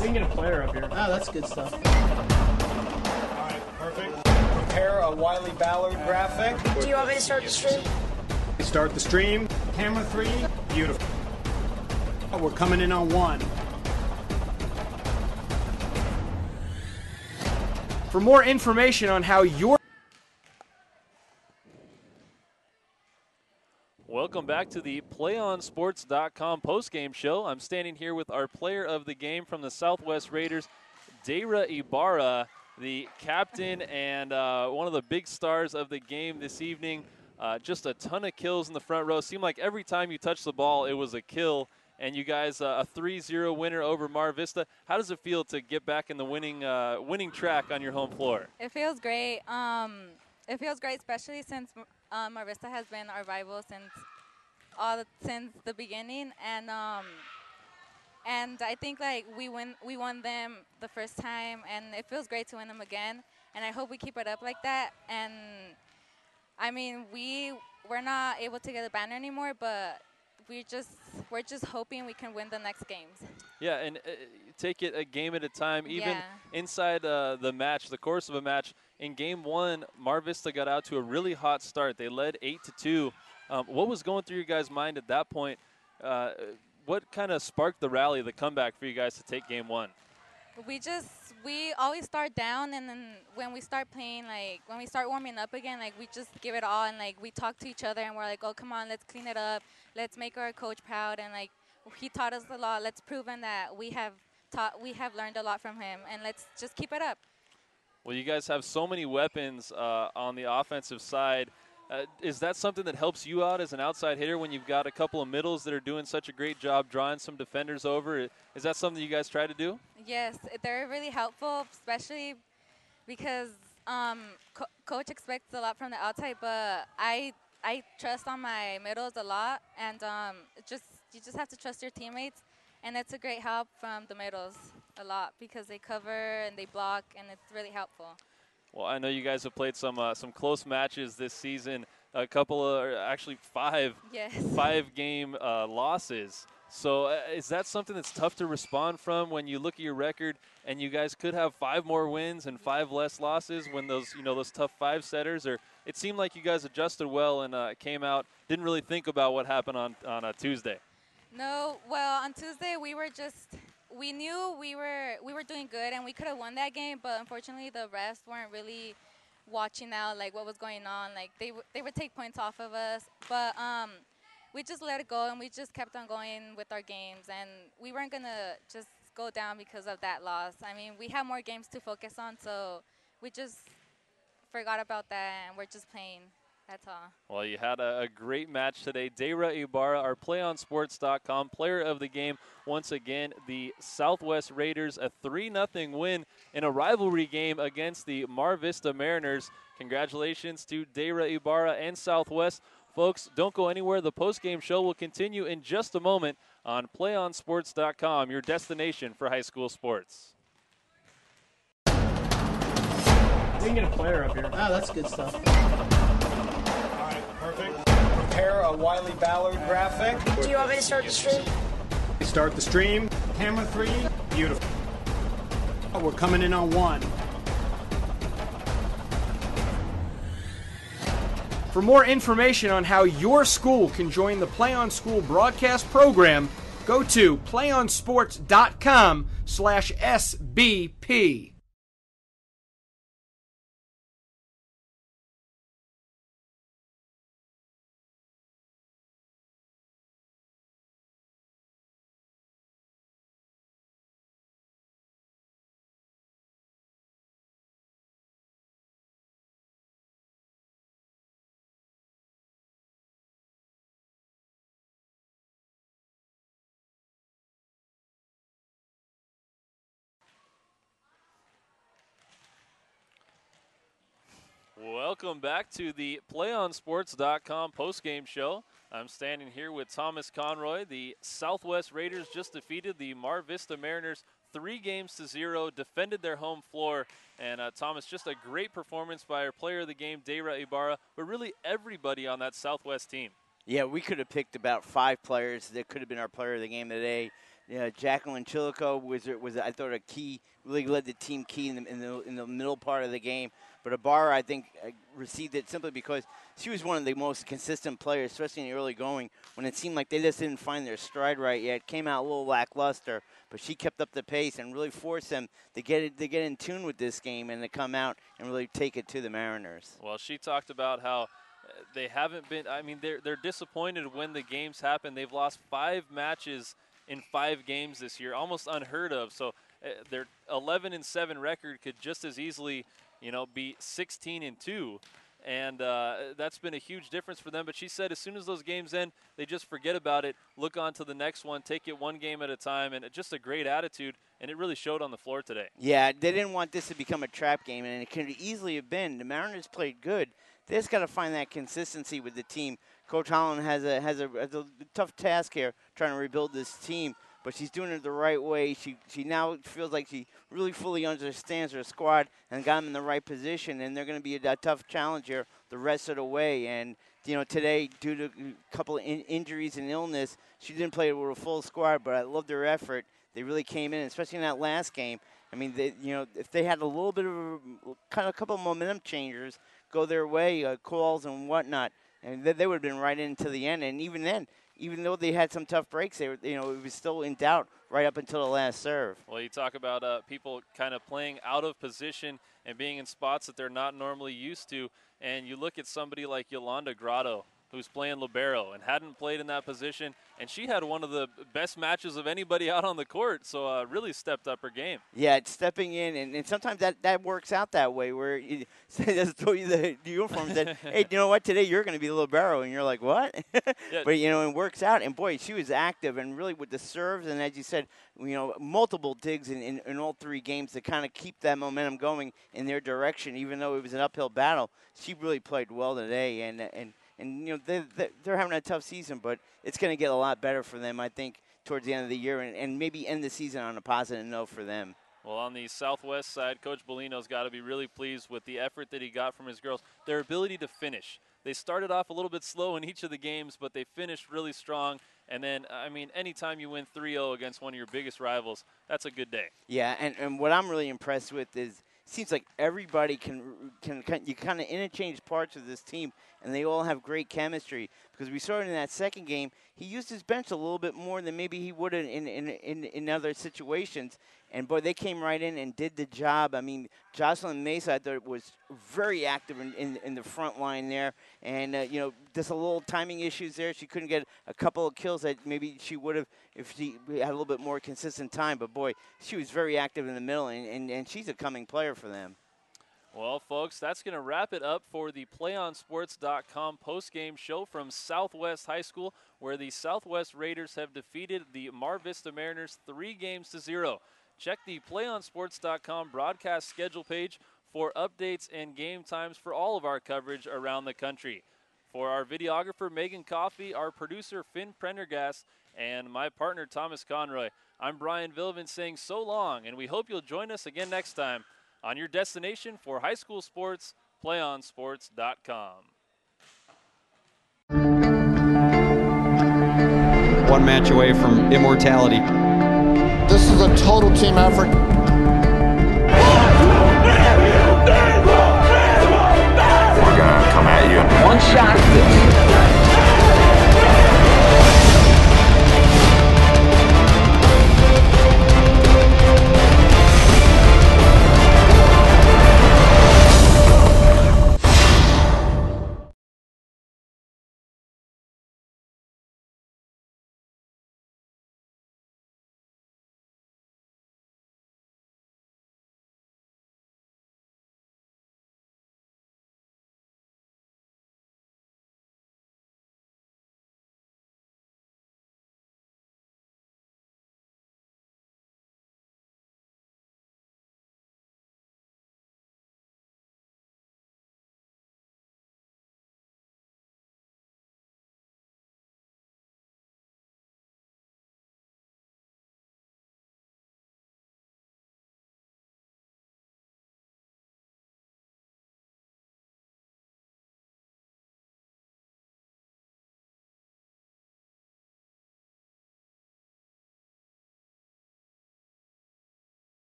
Speaker 3: We can get a player up here.
Speaker 4: Oh, that's good stuff.
Speaker 3: All right, perfect. Prepare a Wiley Ballard graphic.
Speaker 5: Do you want me to start the stream?
Speaker 3: Start the stream. Camera 3. Beautiful. We're coming in on 1. For more information on how your
Speaker 1: Welcome back to the PlayOnSports.com postgame show. I'm standing here with our player of the game from the Southwest Raiders, Dayra Ibarra, the captain and one of the big stars of the game this evening. Just a ton of kills in the front row. Seemed like every time you touched the ball, it was a kill. And you guys, a 3-0 winner over Mar Vista. How does it feel to get back in the winning track on your home floor?
Speaker 6: It feels great.
Speaker 4: It feels great, especially since Mar Vista has been our rival since the beginning, and I think like we won them the first time, and it feels great to win them again. And I hope we keep it up like that. And I mean, we're not able to get a banner anymore, but we're just hoping we can win the next games.
Speaker 1: Yeah, and take it a game at a time. Even
Speaker 4: Yeah.
Speaker 1: inside the match, the course of a match. In game one, Mar Vista got out to a really hot start. They led 8-2. What was going through your guys' mind at that point? What kind of sparked the rally, the comeback for you guys to take game one?
Speaker 4: We always start down, and then when we start playing, like when we start warming up again, like we just give it all, and like we talk to each other, and we're like, oh, come on, let's clean it up, let's make our coach proud, and like he taught us a lot. Let's prove that we have learned a lot from him, and let's just keep it up.
Speaker 1: Well, you guys have so many weapons on the offensive side. Is that something that helps you out as an outside hitter when you've got a couple of middles that are doing such a great job drawing some defenders over? Is that something you guys try to do?
Speaker 4: Yes, they're really helpful, especially because coach expects a lot from the outside, but I trust on my middles a lot, and you just have to trust your teammates, and it's a great help from the middles a lot because they cover and they block, and it's really helpful.
Speaker 1: Well, I know you guys have played some close matches this season. A couple of, actually five,
Speaker 4: Yes.
Speaker 1: 5-game losses. So is that something that's tough to respond from when you look at your record and you guys could have 5 more wins and 5 less losses when those tough 5-setters? Or it seemed like you guys adjusted well and came out, didn't really think about what happened on a Tuesday.
Speaker 4: No, well, on Tuesday we knew we were doing good and we could have won that game, but unfortunately the refs weren't really watching out like what was going on. Like they would take points off of us, but we just let it go and we just kept on going with our games, and we weren't gonna just go down because of that loss. I mean, we have more games to focus on, so we just forgot about that and we're just playing. That's all.
Speaker 1: Well, you had a great match today. Deira Ibarra, our PlayOnSports.com player of the game. Once again, the Southwest Raiders, a 3-0 win in a rivalry game against the Mar Vista Mariners. Congratulations to Deira Ibarra and Southwest. Folks, don't go anywhere. The postgame show will continue in just a moment on PlayOnSports.com, your destination for high school sports.
Speaker 3: We can get a player up here.
Speaker 6: Ah, that's good stuff.
Speaker 3: Perfect. Prepare a Wiley Ballard graphic.
Speaker 5: Do you want me to start the stream?
Speaker 3: Start the stream. Camera 3. Beautiful. We're coming in on 1. For more information on how your school can join the Play On School broadcast program, go to playonsports.com/SBP.
Speaker 1: Welcome back to the PlayOnSports.com postgame show. I'm standing here with Thomas Conroy. The Southwest Raiders just defeated the Mar Vista Mariners 3-0, defended their home floor. And Thomas, just a great performance by our player of the game, Deira Ibarra, but really everybody on that Southwest team.
Speaker 2: Yeah, we could have picked about 5 players that could have been our player of the game today. Yeah, Jacqueline Chilico was I thought a key, really led the team key in the middle part of the game. But Ibarra, I think, received it simply because she was one of the most consistent players, especially in the early going, when it seemed like they just didn't find their stride right yet. Came out a little lackluster, but she kept up the pace and really forced them to get in tune with this game and to come out and really take it to the Mariners.
Speaker 1: Well, she talked about how they haven't been, I mean, they're disappointed when the games happen. They've lost 5 matches in 5 games this year, almost unheard of. So their 11-7 record could just as easily, be 16-2. and that's been a huge difference for them. But she said as soon as those games end, they just forget about it, look on to the next one, take it one game at a time, and just a great attitude, and it really showed on the floor today.
Speaker 2: Yeah, they didn't want this to become a trap game, and it could easily have been. The Mariners played good. They just got to find that consistency with the team. Coach Holland has a tough task here trying to rebuild this team, but she's doing it the right way. She now feels like she really fully understands her squad and got them in the right position, and they're going to be a tough challenge here the rest of the way. And, today, due to a couple of injuries and illness, she didn't play with a full squad, but I loved their effort. They really came in, especially in that last game. I mean, if they had a little bit of a couple of momentum changers go their way, calls and whatnot, and they would have been right into the end. And even then, even though they had some tough breaks, they were, it was still in doubt right up until the last serve.
Speaker 1: Well, you talk about people kind of playing out of position and being in spots that they're not normally used to, and you look at somebody like Yolanda Grotto, who's playing libero and hadn't played in that position, and she had one of the best matches of anybody out on the court, so really stepped up her game.
Speaker 2: Yeah, it's stepping in, and sometimes that works out that way, where you just throw you the uniform and said, hey, you know what, today you're going to be a libero, and you're like, what?
Speaker 1: Yeah.
Speaker 2: But, it works out, and boy, she was active, and really with the serves, and as you said, multiple digs in all three games to kind of keep that momentum going in their direction, even though it was an uphill battle. She really played well today, and they're having a tough season, but it's going to get a lot better for them, I think, towards the end of the year, and maybe end the season on a positive note for them.
Speaker 1: Well, on the Southwest side, Coach Bellino's got to be really pleased with the effort that he got from his girls, their ability to finish. They started off a little bit slow in each of the games, but they finished really strong. And then, anytime you win 3-0 against one of your biggest rivals, that's a good day.
Speaker 2: Yeah, and what I'm really impressed with is seems like everybody can you kind of interchange parts of this team, and they all have great chemistry. Because we saw it in that second game, he used his bench a little bit more than maybe he would in other situations. And, boy, they came right in and did the job. I mean, Jocelyn Mesa, I thought, was very active in the front line there. And, just a little timing issues there. She couldn't get a couple of kills that maybe she would have if she had a little bit more consistent time. But, boy, she was very active in the middle, and she's a coming player for them.
Speaker 1: Well, folks, that's going to wrap it up for the PlayOnSports.com postgame show from Southwest High School, where the Southwest Raiders have defeated the Mar Vista Mariners 3-0. Check the PlayOnSports.com broadcast schedule page for updates and game times for all of our coverage around the country. For our videographer, Megan Coffey, our producer, Finn Prendergast, and my partner, Thomas Conroy, I'm Brian Vilvin saying so long, and we hope you'll join us again next time on your destination for high school sports, PlayOnSports.com.
Speaker 3: One match away from immortality.
Speaker 6: This is a total team effort.
Speaker 7: We're gonna come at you.
Speaker 8: One shot.